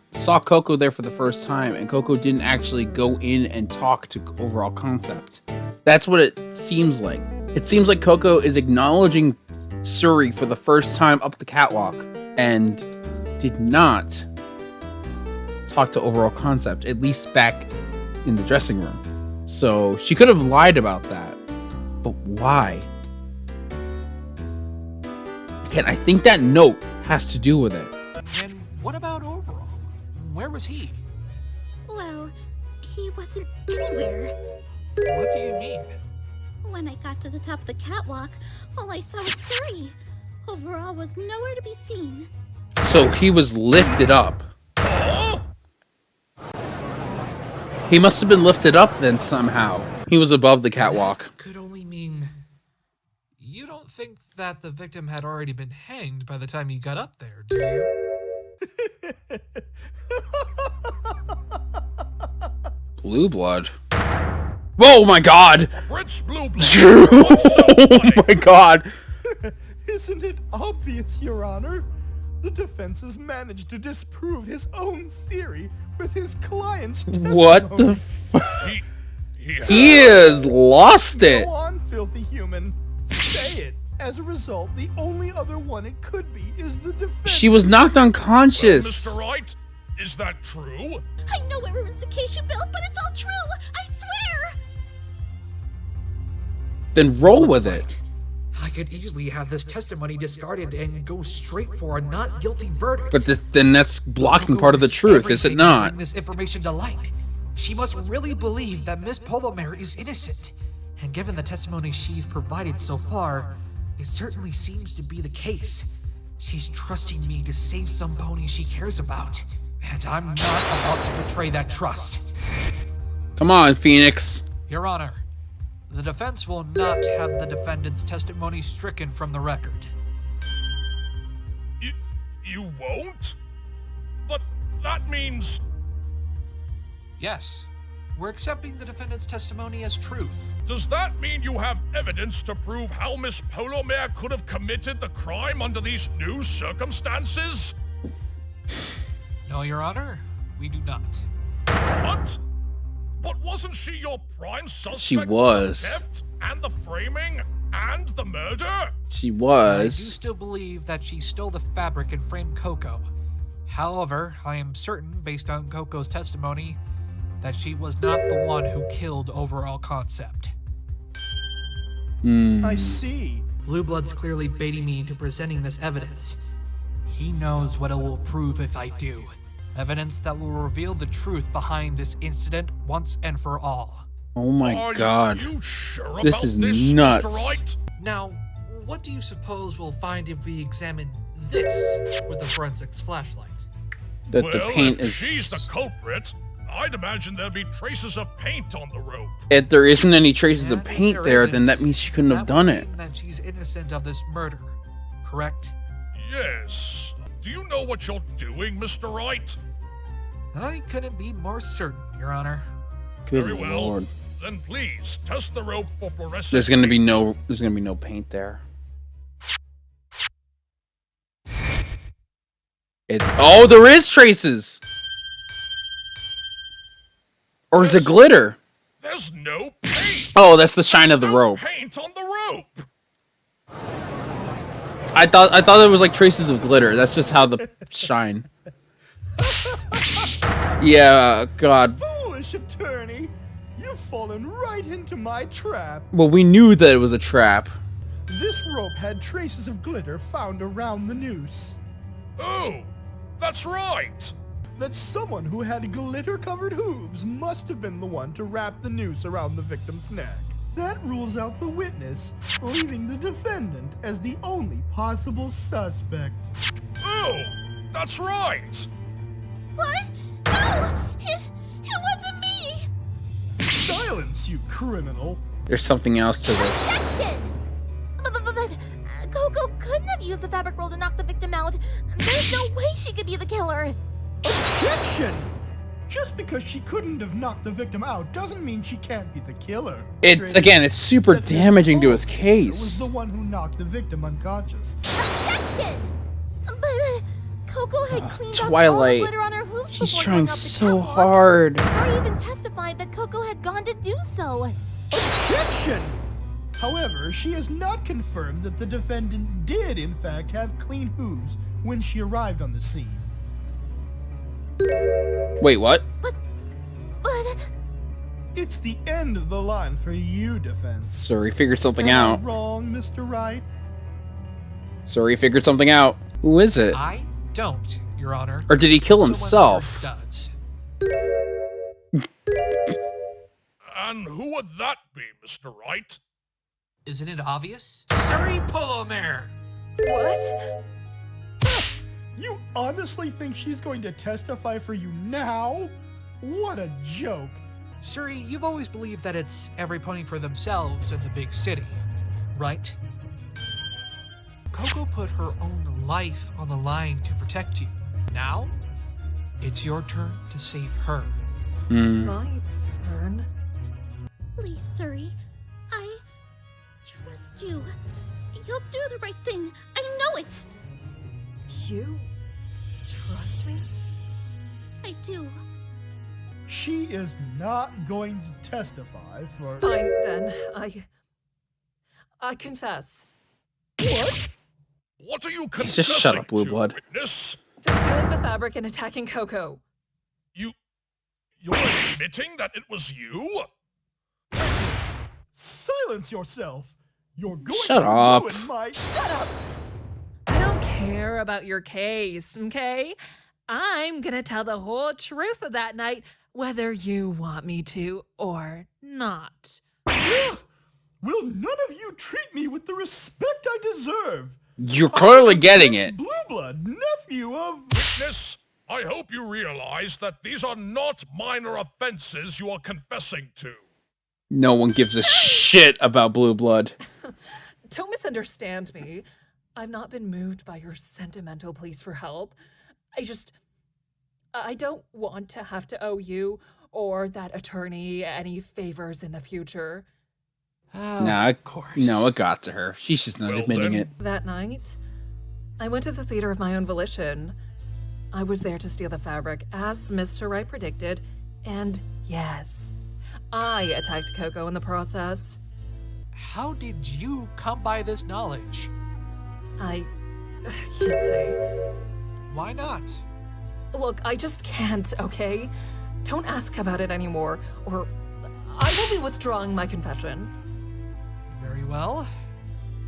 saw Coco there for the first time, and Coco didn't actually go in and talk to overall concept. That's what it seems like. It seems like Coco is acknowledging Suri for the first time up the catwalk and did not talk to overall concept, at least back in the dressing room. So she could have lied about that, but why? Again, I think that note has to do with it. And what about Overall? Where was he? Well, he wasn't anywhere. What do you mean? When I got to the top of the catwalk, all I saw was Suri. Overall was nowhere to be seen. So he was lifted up. He must have been lifted up then somehow. He was above the catwalk. Could only mean... You don't think that the victim had already been hanged by the time you got up there, do you? Blue Blood. Whoa, my god! Prince Blueblood. Oh my god! Isn't it obvious, Your Honor? The defense has managed to disprove his own theory with his client's testimony. What the fuck? He He has lost it! Go on, filthy human. Say it. As a result, the only other one it could be is the defense. She was knocked unconscious. Mr. Wright, is that true? I know everyone's the case you built, but it's all true. I swear. Then roll with it. I could easily have this testimony discarded and go straight for a not guilty verdict. But then that's blocking Coco part of the risks truth, is it everything to not? bring this information to light. She must really believe that Miss Polomare is innocent. And given the testimony she's provided so far, it certainly seems to be the case. She's trusting me to save some pony she cares about. And I'm not about to betray that trust. Come on, Phoenix. Your Honor, the defense will not have the defendant's testimony stricken from the record. You won't? But that means... Yes, we're accepting the defendant's testimony as truth. Does that mean you have evidence to prove how Miss Polomare could have committed the crime under these new circumstances? No, Your Honor, we do not. What? But wasn't she your prime suspect? She for was. the theft and the framing and the murder? She I do was. still believe that she stole the fabric and framed Coco. However, I am certain, based on Coco's testimony, that she was not the one who killed Overall Concept. I see. Blue Blood's clearly baiting me into presenting this evidence. He knows what it will prove if I do. Evidence that will reveal the truth behind this incident once and for all. Oh my Are god. you sure This about is this, nuts. Mr. Wright? Now, what do you suppose we'll find if we examine this with a forensics flashlight. That well, the paint if is. she's the culprit, I'd imagine there'd be traces of paint on the rope. If there isn't any traces And of if paint there, then isn't, that means she couldn't have that done would it. mean that she's innocent of this murder, correct? Yes. Do you know what you're doing, Mr. Wright? I couldn't be more certain, Your Honor. Good Very well. lord. Then please test the rope for fluorescent. There's gonna be no paint there. Oh, there is traces. Or is it glitter? There's no paint. Oh, that's the shine of the No rope. paint on the rope. I thought it was like traces of glitter. That's just how the shine. Yeah, God. Foolish attorney! You've fallen right into my trap. Well, we knew that it was a trap. This rope had traces of glitter found around the noose. Oh, that's right. That someone who had glitter-covered hooves must have been the one to wrap the noose around the victim's neck. That rules out the witness, leaving the defendant as the only possible suspect. Oh, that's right. What? No! It wasn't me! Silence, you criminal! There's something else to this. Objection! But Coco couldn't have used the fabric roll to knock the victim out. There's no way she could be the killer. Objection! Just because she couldn't have knocked the victim out doesn't mean she can't be the killer. It's super That this damaging to his was case. the one who knocked the victim unconscious. Objection! But Coco had cleaned off all Twilight. the glitter on her hooves She's before trying going up the so catwalk. hard. Suri even testified that Coco had gone to do so. Objection! However, she has not confirmed that the defendant did in fact have clean hooves when she arrived on the scene. Wait, what? But It's the end of the line for you, defense. Sorry, figured something Am I out. wrong, Mr. Wright? Sorry, figured something out. Who is it? I don't, Your Honor. Or did he kill Someone himself? there does. And who would that be, Mr. Wright? Isn't it obvious? Suri Polomare! What? You honestly think she's going to testify for you now? What a joke. Suri, you've always believed that it's every pony for themselves in the big city, right? Coco put her own life on the line to protect you. Now, it's your turn to save her. My turn? Please, Suri. I trust you. You'll do the right thing. I know it. You trust me? I do. She is not going to testify for... Fine then. I confess. What? What are you Just confessing shut up, Blue to, Blood. witness? To stealing the fabric and attacking Coco. You're admitting that it was you? Silence yourself. You're going Shut to up. ruin my... Shut up! I don't care about your case, okay? I'm gonna tell the whole truth of that night, whether you want me to or not. Will none of you treat me with the respect I deserve? You're clearly getting it. Blue Blood, nephew of... Witness, I hope you realize that these are not minor offenses you are confessing to. No one gives a shit about Blue Blood. Don't misunderstand me. I've not been moved by your sentimental pleas for help. I don't want to have to owe you or that attorney any favors in the future. Nah, no, it got to her. She's just not Well, admitting then- it. That night, I went to the theater of my own volition. I was there to steal the fabric, as Mr. Wright predicted, and yes, I attacked Coco in the process. How did you come by this knowledge? I can't say. Why not? Look, I just can't, okay? Don't ask about it anymore, or I will be withdrawing my confession. Very well.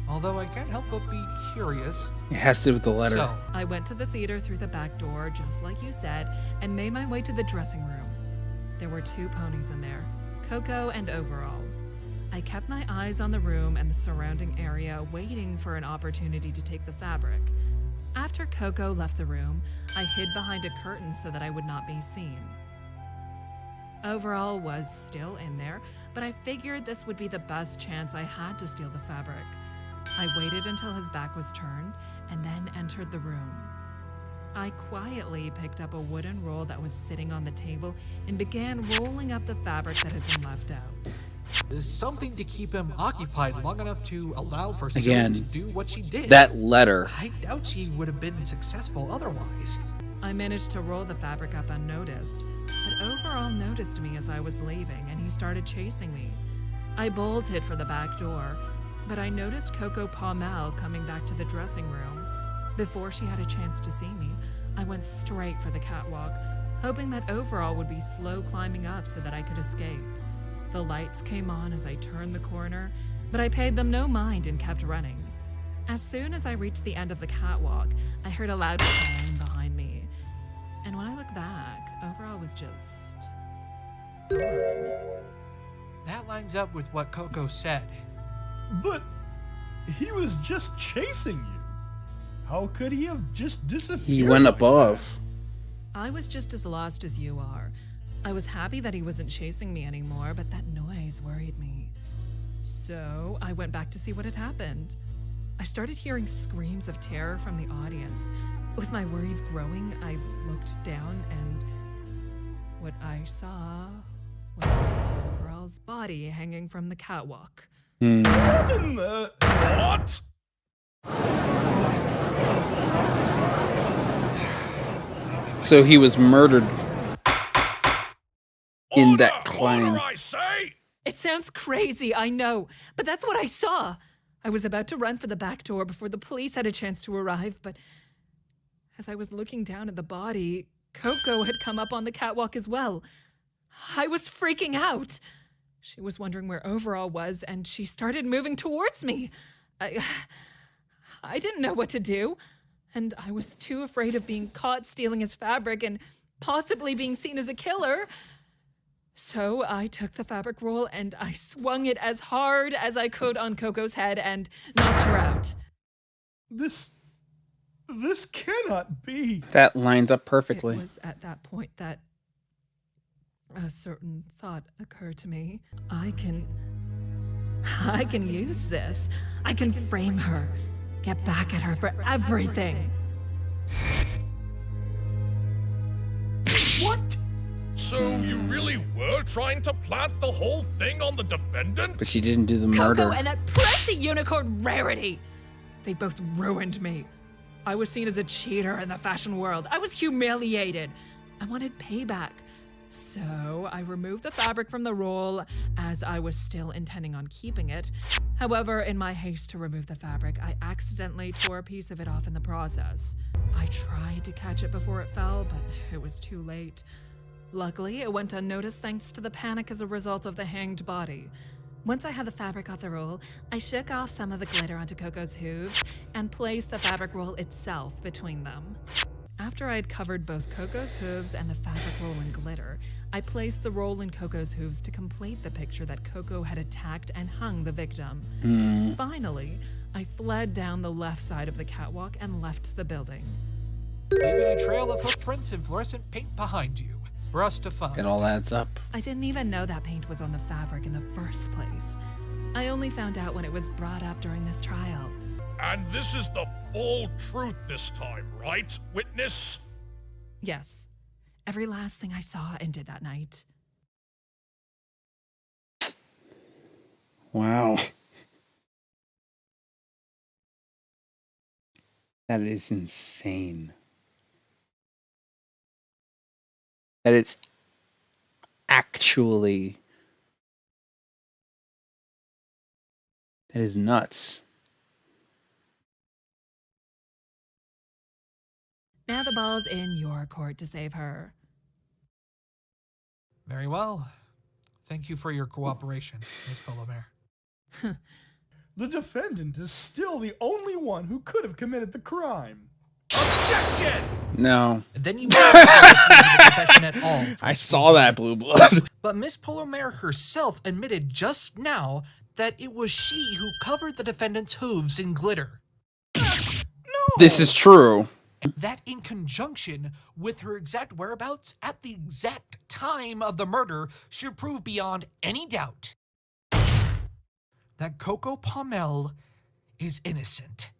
Although I can't help but be curious. It has to do with the letter. So, I went to the theater through the back door, just like you said, and made my way to the dressing room. There were 2 ponies in there, Coco and Overall. I kept my eyes on the room and the surrounding area, waiting for an opportunity to take the fabric. After Coco left the room, I hid behind a curtain so that I would not be seen. Overall was still in there, but I figured this would be the best chance I had to steal the fabric. I waited until his back was turned and then entered the room. I quietly picked up a wooden roll that was sitting on the table and began rolling up the fabric that had been left out. Something to keep him occupied long enough to allow for Sue Again, to do what she did. That letter. I doubt she would have been successful otherwise. I managed to roll the fabric up unnoticed, but Overall noticed me as I was leaving and he started chasing me. I bolted for the back door, but I noticed Coco Palmel coming back to the dressing room. Before she had a chance to see me, I went straight for the catwalk, hoping that Overall would be slow climbing up so that I could escape. The lights came on as I turned the corner, but I paid them no mind and kept running. As soon as I reached the end of the catwalk, I heard a loud bang behind me. And when I looked back, Overall was just gone. That lines up with what Coco said. But he was just chasing you. How could he have just disappeared? He went like above. I was just as lost as you are. I was happy that he wasn't chasing me anymore, but that noise worried me. So I went back to see what had happened. I started hearing screams of terror from the audience. With my worries growing, I looked down and what I saw was Overall's body hanging from the catwalk. What in the... What? So he was murdered in Order! that climb. Order, I say! It sounds crazy, I know, but that's what I saw. I was about to run for the back door before the police had a chance to arrive, but as I was looking down at the body, Coco had come up on the catwalk as well. I was freaking out. She was wondering where Overall was, and she started moving towards me. I didn't know what to do, and I was too afraid of being caught stealing his fabric and possibly being seen as a killer. So I took the fabric roll and I swung it as hard as I could on Coco's head and knocked her out. This cannot be. That lines up perfectly. It was at that point that a certain thought occurred to me. I can use this. I can frame her, get back at her for everything. What? So you really were trying to plant the whole thing on the defendant? But she didn't do the murder. Coco and that prissy unicorn Rarity. They both ruined me. I was seen as a cheater in the fashion world. I was humiliated. I wanted payback. So I removed the fabric from the roll as I was still intending on keeping it. However, in my haste to remove the fabric, I accidentally tore a piece of it off in the process. I tried to catch it before it fell, but it was too late. Luckily, it went unnoticed thanks to the panic as a result of the hanged body. Once I had the fabric off the roll, I shook off some of the glitter onto Coco's hooves and placed the fabric roll itself between them. After I had covered both Coco's hooves and the fabric roll in glitter, I placed the roll in Coco's hooves to complete the picture that Coco had attacked and hung the victim. Finally, I fled down the left side of the catwalk and left the building. Leaving a trail of footprints and fluorescent paint behind you for us to find. It all adds up. I didn't even know that paint was on the fabric in the first place. I only found out when it was brought up during this trial. And this is the full truth this time, right, witness? Yes, every last thing I saw and did that night. Wow. That is insane. That is actually... That is nuts. Now the ball's in your court to save her. Very well. Thank you for your cooperation, Miss Palomere. The defendant is still the only one who could have committed the crime. Objection! No. Then you must not listen to the confession at all. I saw that, Blue Blood. But Miss Palomere herself admitted just now that it was she who covered the defendant's hooves in glitter. This is true. That in conjunction with her exact whereabouts at the exact time of the murder should prove beyond any doubt that Coco Palmel is innocent.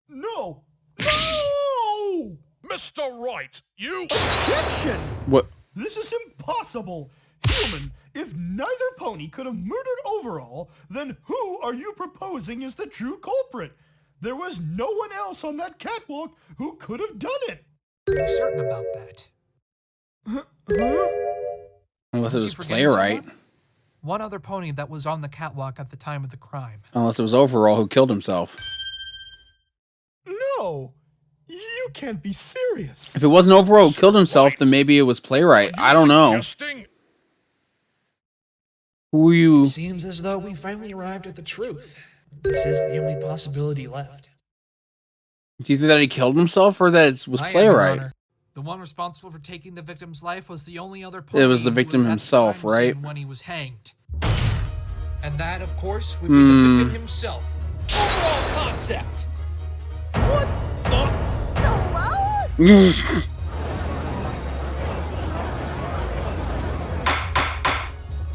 No! No! Mr. Wright, you... Objection! What? This is impossible! Human, if neither pony could have murdered Overall, then who are you proposing is the true culprit? There was no one else on that catwalk who could have done it! Are you certain about that? Unless it Did was you forget Playwright. someone? One other pony that was on the catwalk at the time of the crime. Unless it was Overall who killed himself. No! You can't be serious! If it wasn't Overall who killed himself, then maybe it was Playwright. I don't know. Suggesting... Who are you? It seems as though we finally arrived at the truth. This is the only possibility left. It's either that he killed himself or that it was I am, Your Playwright. Honor. The one responsible for taking the victim's life was the only other pony It was the who victim was at the himself, crime right? scene when he was hanged. And that, of course, would be the victim himself. Overall concept. What? Hello?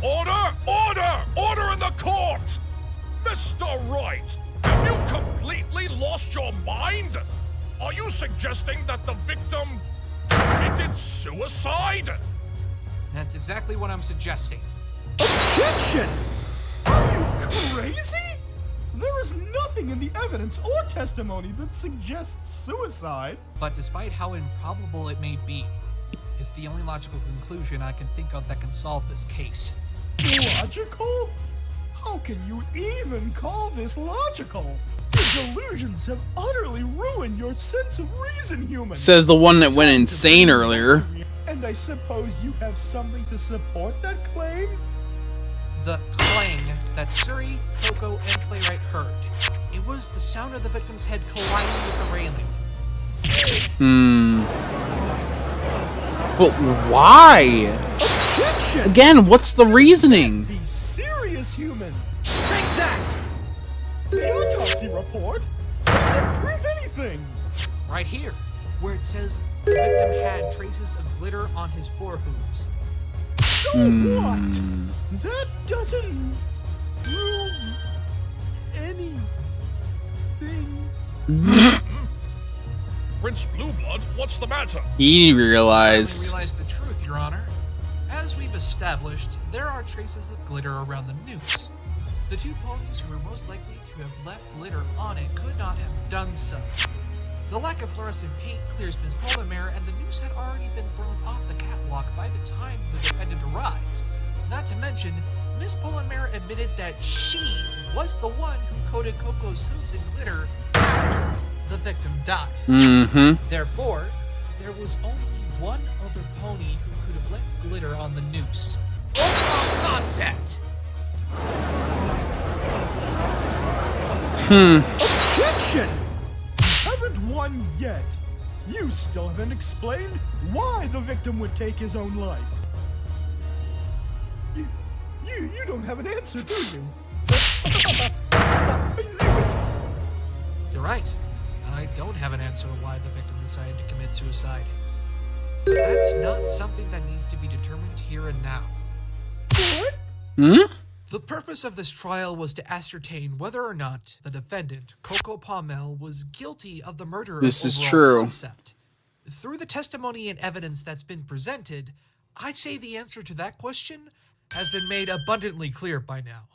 Order! Order! Order in the court! Mr. Wright, have you completely lost your mind? Are you suggesting that the victim committed suicide? That's exactly what I'm suggesting. Objection! Are you crazy? There is nothing in the evidence or testimony that suggests suicide. But despite how improbable it may be, it's the only logical conclusion I can think of that can solve this case. Logical? How can you even call this logical? Your delusions have utterly ruined your sense of reason, human. Says the one that went insane earlier. And I suppose you have something to support that claim? The clang that Surrey, Coco, and Playwright heard. It was the sound of the victim's head colliding with the railing. But why? Objection! Again, what's the reasoning? Be serious, human. Take that! The autopsy report? Does that prove anything? Right here, where it says the victim had traces of glitter on his forehooves. So what? That doesn't prove anything. Prince Blueblood, what's the matter? He I realized. realized the truth, Your Honor. As we've established, there are traces of glitter around the noose. The two ponies who were most likely to have left glitter on it could not have done so. The lack of fluorescent paint clears Ms. Polymer, and the noose had already been thrown off the catwalk by the time the defendant arrived. Not to mention, Ms. Polymer admitted that she was the one who coated Coco's hooves in glitter after the victim died. Therefore, there was only one other pony who could have left glitter on the noose. Overall concept! Objection! You haven't won yet. You still haven't explained why the victim would take his own life. You don't have an answer, do you? I knew it. You're right. I don't have an answer why the victim decided to commit suicide. But that's not something that needs to be determined here and now. What? The purpose of this trial was to ascertain whether or not the defendant, Coco Palmel, was guilty of the murder This of is Overall true. Concept. Through the testimony and evidence that's been presented, I'd say the answer to that question has been made abundantly clear by now.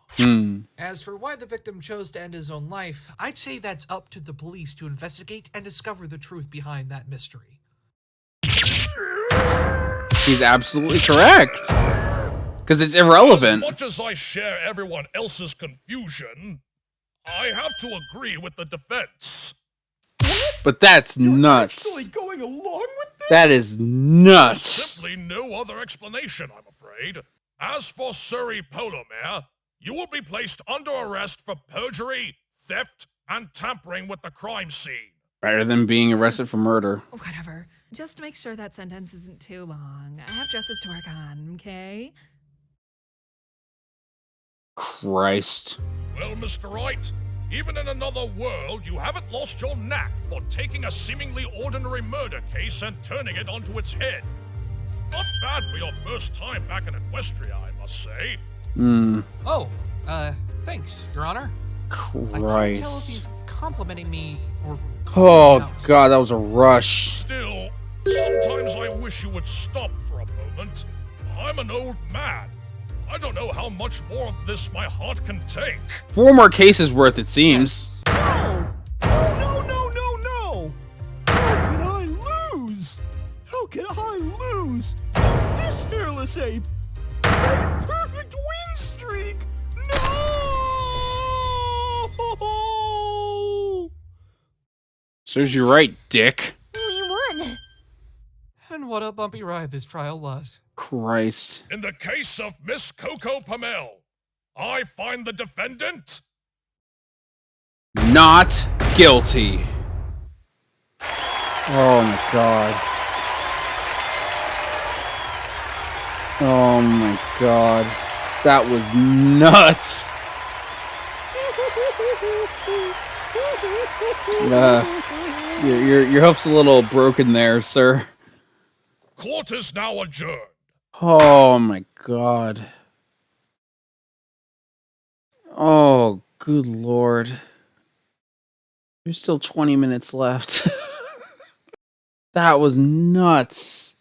As for why the victim chose to end his own life, I'd say that's up to the police to investigate and discover the truth behind that mystery. He's absolutely correct. Because it's irrelevant. As much as I share everyone else's confusion, I have to agree with the defense. But that's nuts. Actually going along with this? That is nuts. Simply no other explanation, I'm afraid. As for Surrey Polomere, you will be placed under arrest for perjury, theft, and tampering with the crime scene. Better than being arrested for murder. Whatever. Just make sure that sentence isn't too long. I have dresses to work on, okay? Christ. Well, Mr. Wright, Even in another world, you haven't lost your knack for taking a seemingly ordinary murder case and turning it onto its head. Not bad for your first time back in Equestria, I must say. Oh, thanks, Your Honor. I can't tell if Christ. he's complimenting me or calling me Oh out. god, that was a rush. Still, sometimes I wish you would stop for a moment. I'm an old man. I don't know how much more of this my heart can take. 4 more cases worth, it seems. No! No, no, no, no! How can I lose? How can I lose to this hairless ape? A perfect win streak! No! Serves you right, dick. We won. And what a bumpy ride this trial was. Christ. In the case of Miss Coco Pamel, I find the defendant Not guilty. Oh my god. Oh my god. That was nuts. Your hoof's a little broken there, sir. Court is now adjourned. Oh my god. Oh, good lord. There's still 20 minutes left. That was nuts.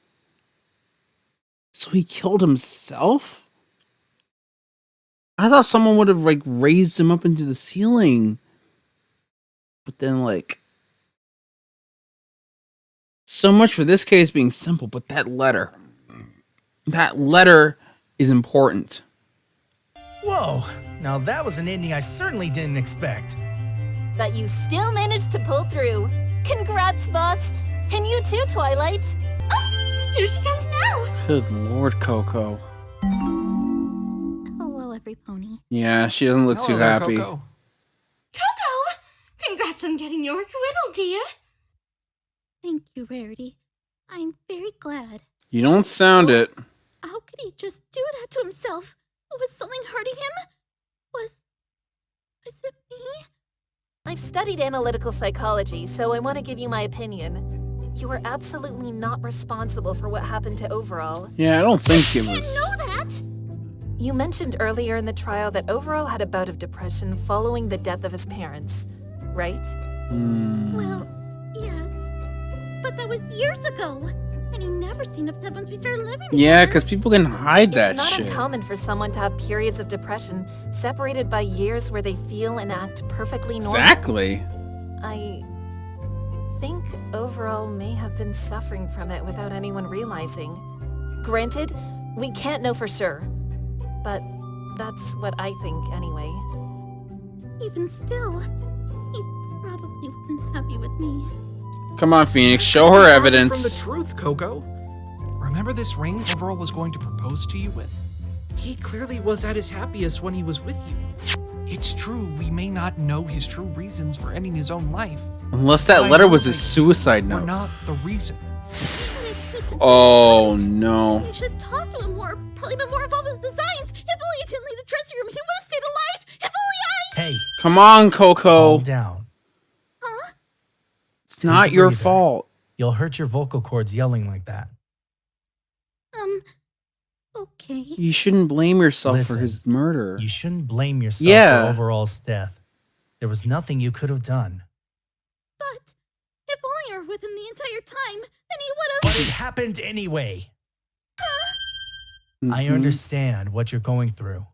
So he killed himself? I thought someone would have, like, raised him up into the ceiling. But then, like... So much for this case being simple, but that letter... That letter is important. Whoa, now that was an ending I certainly didn't expect. That you still managed to pull through. Congrats, boss. And you too, Twilight. Oh, here she comes now. Good lord, Coco. Hello, every pony. Yeah, she doesn't look too Hello there, happy. Coco. Coco! Congrats on getting your acquittal, dear. Thank you, Rarity. I'm very glad. You don't sound it. How could he just do that to himself? Was something hurting him? Was it me? I've studied analytical psychology, so I want to give you my opinion. You were absolutely not responsible for what happened to Overall. Yeah, I don't think it I was... know that. You mentioned earlier in the trial that Overall had a bout of depression following the death of his parents, right? Well, yes. But that was years ago. And he never seemed upset once we started living together. Yeah, because people can hide that It's not shit. uncommon for someone to have periods of depression separated by years where they feel and act perfectly normal. Exactly. I think Overall may have been suffering from it without anyone realizing. Granted, we can't know for sure, but that's what I think anyway. Even still, he probably wasn't happy with me. Come on, Phoenix, show her From evidence. the truth, Coco. Remember this ring Overall was going to propose to you with? He clearly was at his happiest when he was with you. It's true, we may not know his true reasons for ending his own life. Unless that I letter know was his that suicide We're note. not the reason. Oh, no. I should talk to him more. Probably been more involved with his designs. If only he didn't leave the dressing room, he would have stayed alive. If only Hey, Come on, Coco. calm down. It's not your breather. fault. You'll hurt your vocal cords yelling like that. Okay. You shouldn't blame yourself for Listen, his murder. You shouldn't blame yourself Yeah. for Overall's death. There was nothing you could have done. But if only you were with him the entire time, then he would But have. it happened anyway. I Mhm. understand what you're going through.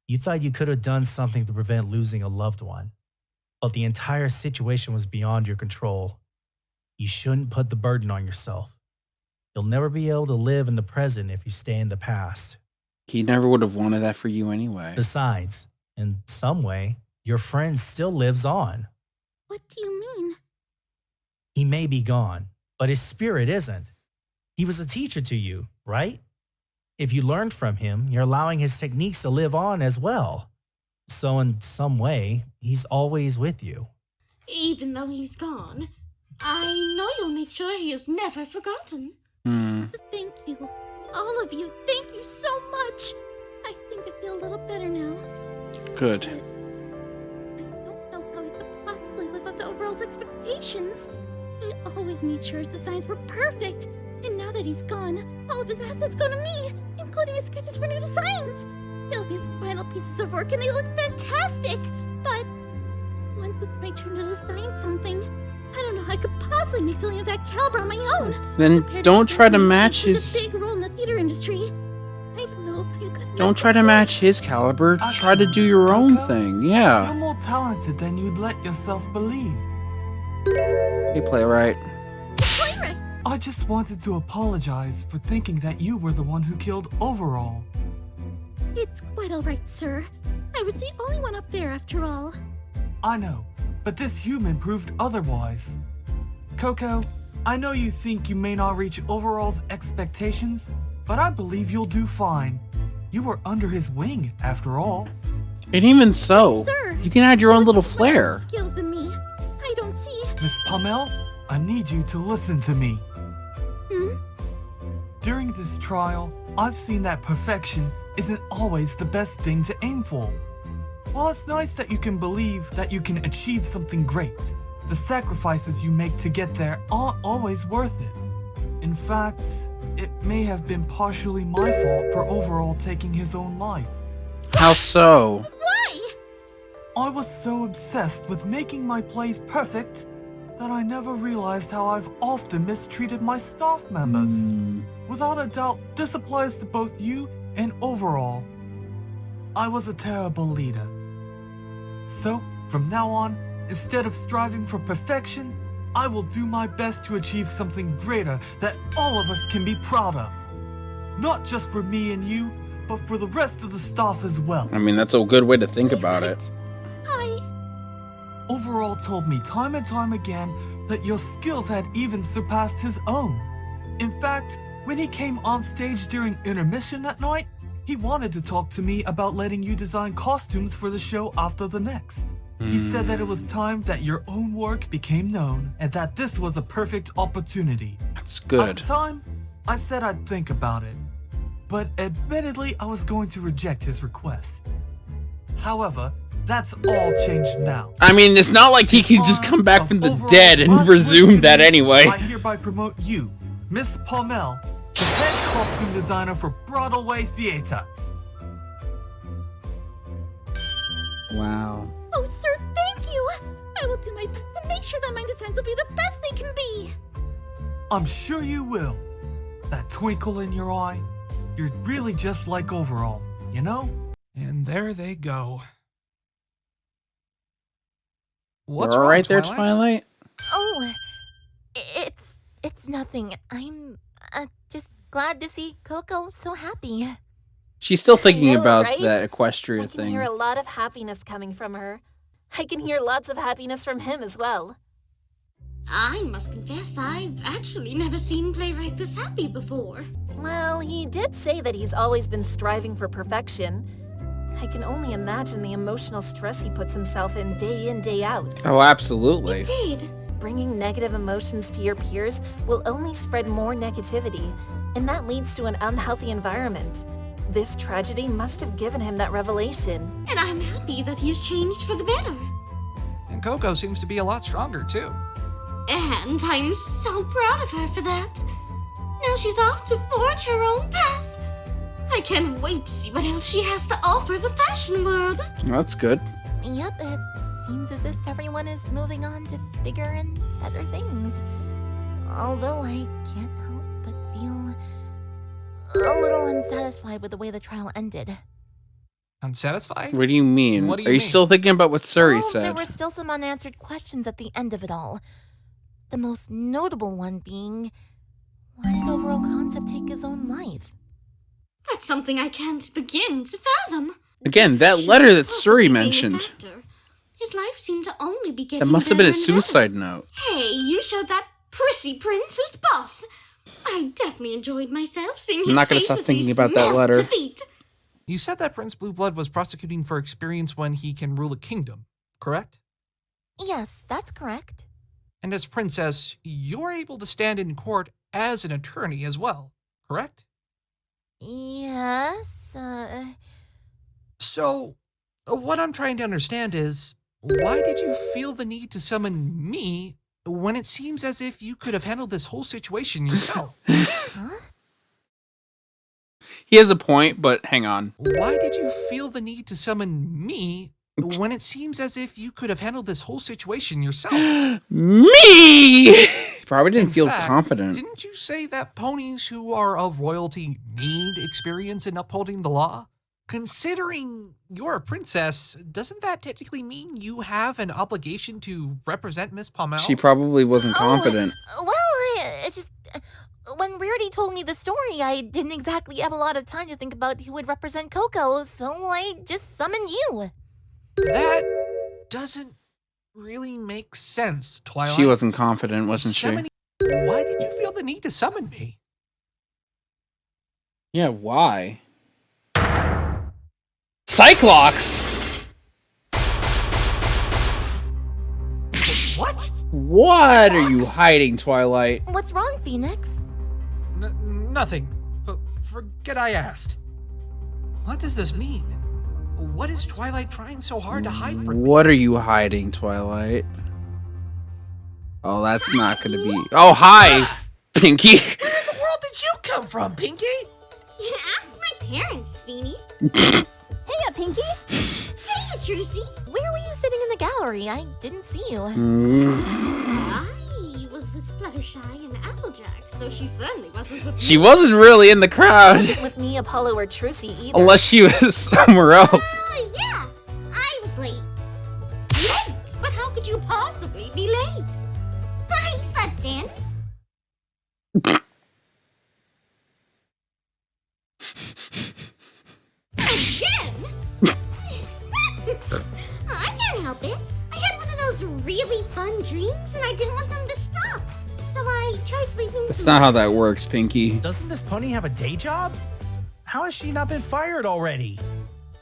You thought you could have done something to prevent losing a loved one, but the entire situation was beyond your control. You shouldn't put the burden on yourself. You'll never be able to live in the present if you stay in the past. He never would have wanted that for you anyway. Besides, in some way, your friend still lives on. What do you mean? He may be gone, but his spirit isn't. He was a teacher to you, right? If you learned from him, you're allowing his techniques to live on as well. So in some way, he's always with you. Even though he's gone, I know you'll make sure he is never forgotten. Thank you. All of you, thank you so much. I think I feel a little better now. Good. I don't Overall's expectations. He always made sure his designs were perfect, and now that he's gone, all of his assets go to me, including his sketches for new designs. They'll be his final pieces of work, and they look fantastic. But once it's my turn to design something, I don't know how I could possibly make something of that caliber on my own. Then Compared don't to try to someone match with such a his. big role in the theater industry. I don't know if I'm good enough Don't try to match his caliber. Try to do your own thing. You're Yeah. more talented than you'd let yourself believe. Hey, playwright. playwright. I just wanted to apologize for thinking that you were the one who killed Overall. It's quite alright, sir. I was the only one up there after all. I know, but this human proved otherwise. Coco, I know you think you may not reach Overall's expectations, but I believe you'll do fine. You were under his wing, after all. And even so, Sir, you can add your own you're little much flair. more skilled than me. I don't see. Miss Pommel, I need you to listen to me. Hmm? During this trial, I've seen that perfection isn't always the best thing to aim for. While it's nice that you can believe that you can achieve something great, the sacrifices you make to get there aren't always worth it. In fact, it may have been partially my fault for Overall taking his own life. How so? Why? I was so obsessed with making my plays perfect that I never realized how I've often mistreated my staff members. Without a doubt, this applies to both you and Overall. I was a terrible leader. So, from now on, instead of striving for perfection, I will do my best to achieve something greater that all of us can be proud of. Not just for me and you, but for the rest of the staff as well. I mean, that's a good way to think about it. Overall told me time and time again that your skills had even surpassed his own. In fact, when he came on stage during intermission that night, he wanted to talk to me about letting you design costumes for the show after the next. He said that it was time that your own work became known and that this was a perfect opportunity. That's At good. the time, I said I'd think about it, but admittedly I was going to reject his request. However, that's all changed now. I mean, it's not like he can just come back from the Overall's dead and last resume wish to that me, anyway. I hereby promote you, Miss Pommel, to head costume designer for Broadway Theater. Wow. Oh, sir, thank you. I will do my best to make sure that my designs will be the best they can be. I'm sure you will. That twinkle in your eye, you're really just like Overall, you know? And there they go. You're What's all wrong, right there, Twilight? Twilight? Oh, it's nothing. I'm just glad to see Coco so happy. She's still thinking know, about right? that I Equestria can thing. hear a lot of happiness coming from her. I can hear lots of happiness from him as well. I must confess, I've actually never seen Playwright this happy before. Well, he did say that he's always been striving for perfection. I can only imagine the emotional stress he puts himself in, day out. Oh, absolutely. Indeed. Bringing negative emotions to your peers will only spread more negativity, and that leads to an unhealthy environment. This tragedy must have given him that revelation. And I'm happy that he's changed for the better. And Coco seems to be a lot stronger, too. And I'm so proud of her for that. Now she's off to forge her own path. I can't wait to see what else she has to offer the fashion world. That's good. Yep, it seems as if everyone is moving on to bigger and better things. Although I can't help but feel a little unsatisfied with the way the trial ended. Unsatisfied? What do you mean? What do you Are you mean? still thinking about what Suri There said? were still some unanswered questions at the end of it all. The most notable one being, why did Overall Concept take his own life? That's something I can't begin to fathom. Again, that Should letter that possibly Suri be a mentioned. factor. His life seemed to only be getting That must have been a better and better. suicide note. Hey, you showed that prissy prince who's boss. I definitely enjoyed myself seeing his I'm not gonna face stop as he thinking about that smelt letter. defeat. You said that Prince Blue Blood was prosecuting for experience when he can rule a kingdom, correct? Yes, that's correct. And as princess, you're able to stand in court as an attorney as well, correct? Yes, So, what I'm trying to understand is, Why did you feel the need to summon me when it seems as if you could have handled this whole situation yourself? He has a point, but hang on. Why did you feel the need to summon me when it seems as if you could have handled this whole situation yourself? Me! Probably didn't In feel fact, confident. Didn't you say that ponies who are of royalty need experience in upholding the law? Considering you're a princess, doesn't that technically mean you have an obligation to represent Miss Pommel? She probably wasn't confident. It's just when Rarity told me the story, I didn't exactly have a lot of time to think about who would represent Coco, so I just summoned you. That doesn't really make sense, Twilight. She wasn't confident, wasn't she? Why did you feel the need to summon me? Yeah, why? Cyclops! What? What are you hiding, Twilight? What's wrong, Phoenix? Nothing. Forget I asked. What does this mean? What is Twilight trying so hard to hide from me? What are you hiding, Twilight? Oh, that's not gonna be... Oh, hi, Pinky! Where in the world did you come from, Pinky? Ask my parents, Feeny. Hey, Pinky. Hey, Trucy. Where were you sitting in the gallery? I didn't see you. I was with Fluttershy and Applejack, so she certainly wasn't with She me. wasn't really in the crowd. Wasn't with me, Apollo, or Trucy either. Unless she was somewhere else. Oh, yeah. I was late. Late? But how could you possibly be late? I slept in. Again? I can't help it. I had one of those really fun dreams and I didn't want them to stop. So I tried sleeping That's not how that works, Pinky. Doesn't this pony have a day job? How has she not been fired already?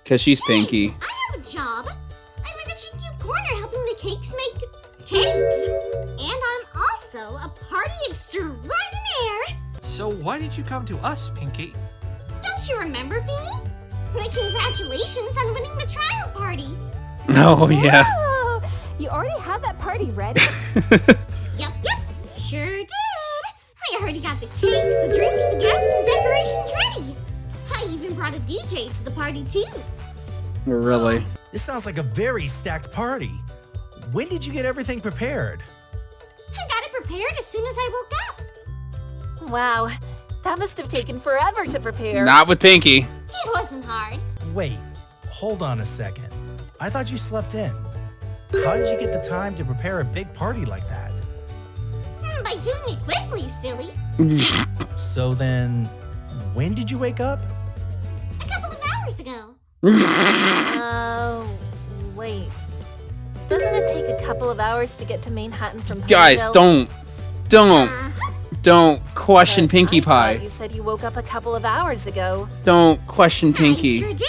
Because she's Pinky. I have a job. I'm in a cheeky corner helping the cakes make cakes. And I'm also a party extraordinaire. So why did you come to us, Pinky? Don't you remember, Feeny? Congratulations on winning the trial party. Oh, yeah. Oh, you already have that party ready? Yep, sure did. I already got the cakes, the drinks, the guests, and decorations ready. I even brought a DJ to the party, too. Really? This sounds like a very stacked party. When did you get everything prepared? I got it prepared as soon as I woke up. Wow, that must have taken forever to prepare. Not with Pinky. It wasn't hard. Wait, hold on a second. I thought you slept in. How did you get the time to prepare a big party like that? By doing it quickly, silly. So then, when did you wake up? A couple of hours ago. Oh, wait. Doesn't it take a couple of hours to get to Manhattan from Guys, Ponyville? don't question But Pinkie I thought Pie. You said you woke up a couple of hours ago. Don't question I Pinky. sure did.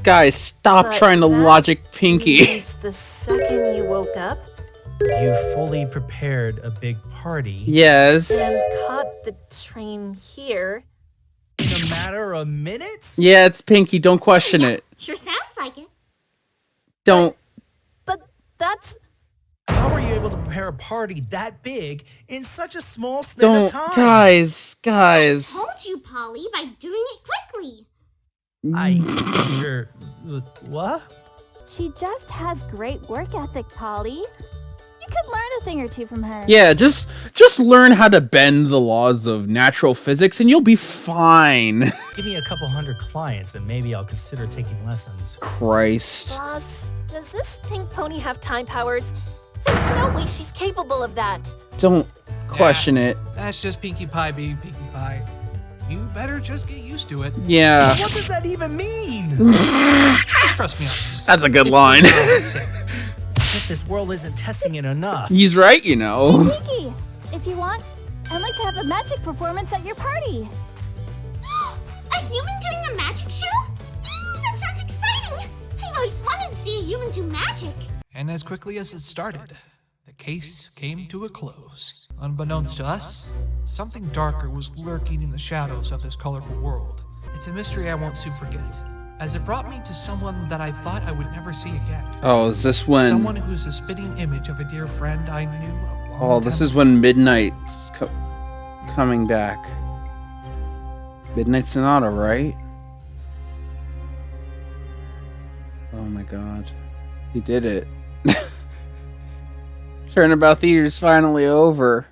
Guys, stop But trying to that logic Pinky. means the second you woke up You fully prepared a big party Yes. and caught the train here. in a matter of minutes? Yeah, it's Pinky. Don't question it. Sure sounds like it. Don't. But that's... How were you able to prepare a party that big in such a small span Don't. of time? Guys. Told you, Polly, by doing it quickly. What? She just has great work ethic, Polly. You could learn a thing or two from her. Yeah, just learn how to bend the laws of natural physics and you'll be fine. Give me a couple hundred clients and maybe I'll consider taking lessons. Christ. Boss, does this pink pony have time powers? There's no way she's capable of that. Don't question it. That's just Pinkie Pie being Pinkie Pie. You better just get used to it. Yeah. What does that even mean? Just trust me on this. That's a good It's line. for your own sake. As if this world isn't testing it enough. He's right, you know. Pinky, if you want, I'd like to have a magic performance at your party. A human doing a magic show? That sounds exciting. I've always wanted to see a human do magic. And as quickly as it started, the case came to a close. Unbeknownst to us, something darker was lurking in the shadows of this colorful world. It's a mystery I won't soon forget. as it brought me to someone that I thought I would never see again. Oh, is this when... Someone who's a spitting image of a dear friend I knew a long Oh, this time is when Midnight's coming back. Midnight Sonata, right? Oh my god. He did it. Turnabout Theater's finally over.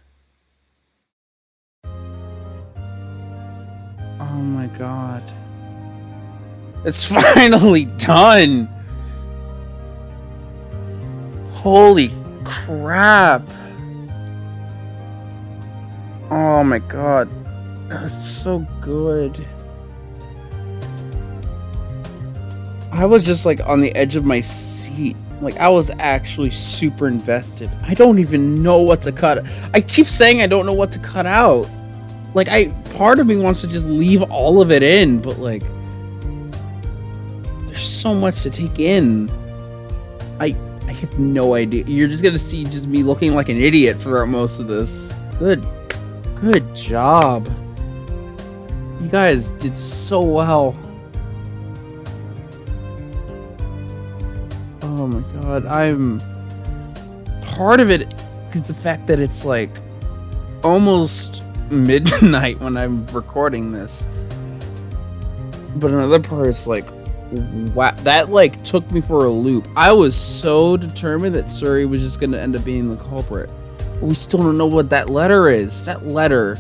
Oh my god. It's finally done! Holy crap! Oh my god. That's so good. I was just like on the edge of my seat. Like I was actually super invested. I don't even know what to cut. I keep saying I don't know what to cut out. Like part of me wants to just leave all of it in, but like there's so much to take in. I have no idea. You're just gonna see just me looking like an idiot throughout most of this. Good job. You guys did so well. Oh my god, I'm part of it is the fact that it's like almost midnight when I'm recording this. But another part is like, wow, that like took me for a loop. I was so determined that Suri was just gonna end up being the culprit. But we still don't know what that letter is. That letter,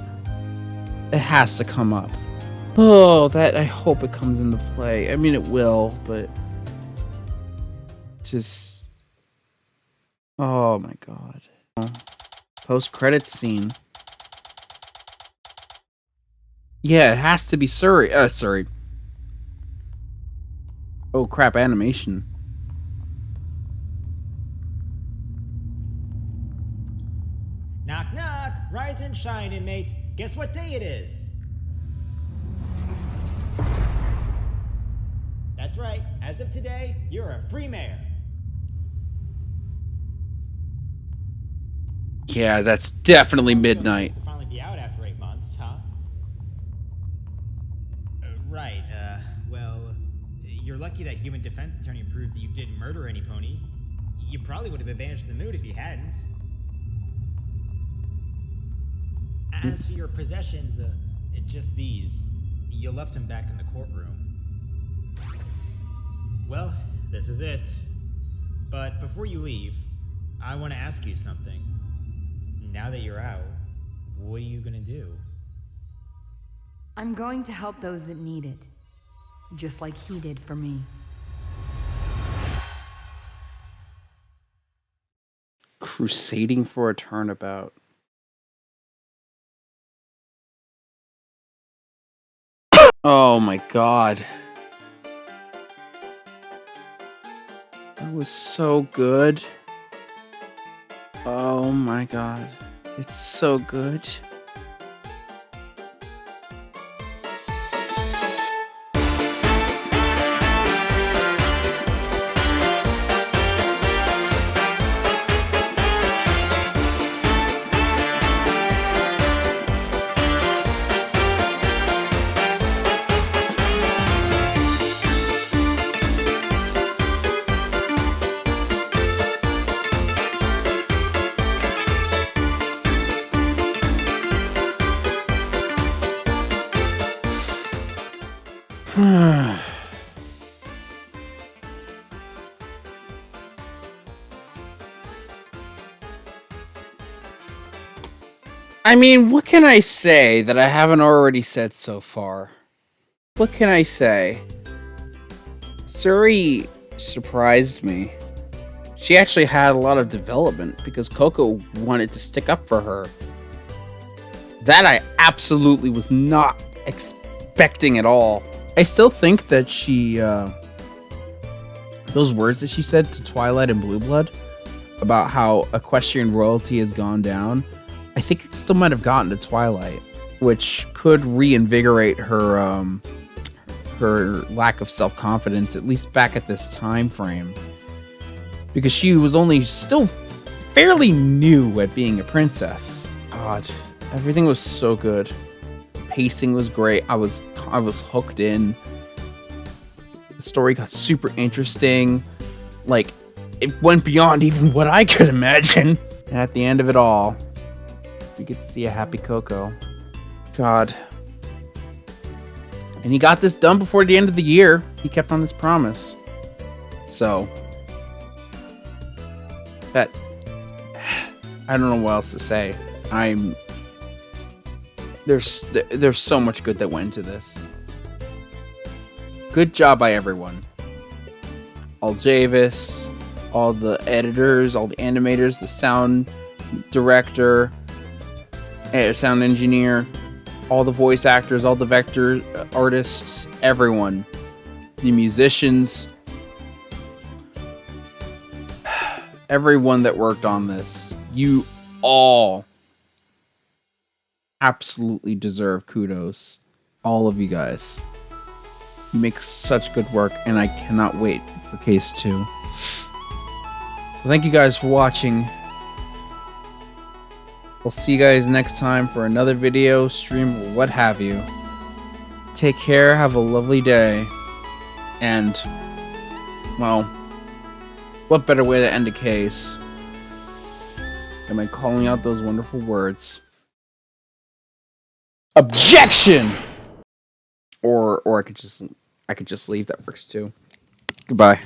it has to come up. Oh, that I hope it comes into play. I mean, it will, but just, oh my god. Post-credits scene. Yeah, it has to be Suri. Sorry. Oh crap, animation. Knock knock, rise and shine, inmate. Guess what day it is? That's right, as of today, you're a free mayor. Yeah, that's definitely midnight. To finally be out after 8 months, huh? Right, well, you're lucky that human defense attorney proved that you didn't murder any pony. You probably would have been banished to the mood if you hadn't. As for your possessions, just these. You left them back in the courtroom. Well, this is it. But before you leave, I want to ask you something. Now that you're out, what are you gonna do? I'm going to help those that need it, just like he did for me. Crusading for a turnabout. Oh my god. That was so good. Oh my god. It's so good. I mean, what can I say that I haven't already said so far? What can I say? Suri surprised me. She actually had a lot of development because Coco wanted to stick up for her. That I absolutely was not expecting at all. I still think that she, those words that she said to Twilight and Blue Blood about how equestrian royalty has gone down, I think it still might have gotten to Twilight, which could reinvigorate her, her lack of self-confidence, at least back at this time frame. Because she was only still fairly new at being a princess. God, everything was so good. Pacing was great. I was hooked in. The story got super interesting. Like, it went beyond even what I could imagine. And at the end of it all, we get to see a happy Coco. God. And he got this done before the end of the year. He kept on his promise. So, that, I don't know what else to say. There's so much good that went into this. Good job by everyone. All Javis, all the editors, all the animators, the sound director, sound engineer, all the voice actors, all the vector artists, everyone. The musicians. Everyone that worked on this. You all absolutely deserve kudos. All of you guys. You make such good work, and I cannot wait for Case 2. So thank you guys for watching. I'll see you guys next time for another video, stream, or what have you. Take care, have a lovely day, and, well, what better way to end a case than by calling out those wonderful words. Objection! Or I could just leave. That works too. Goodbye.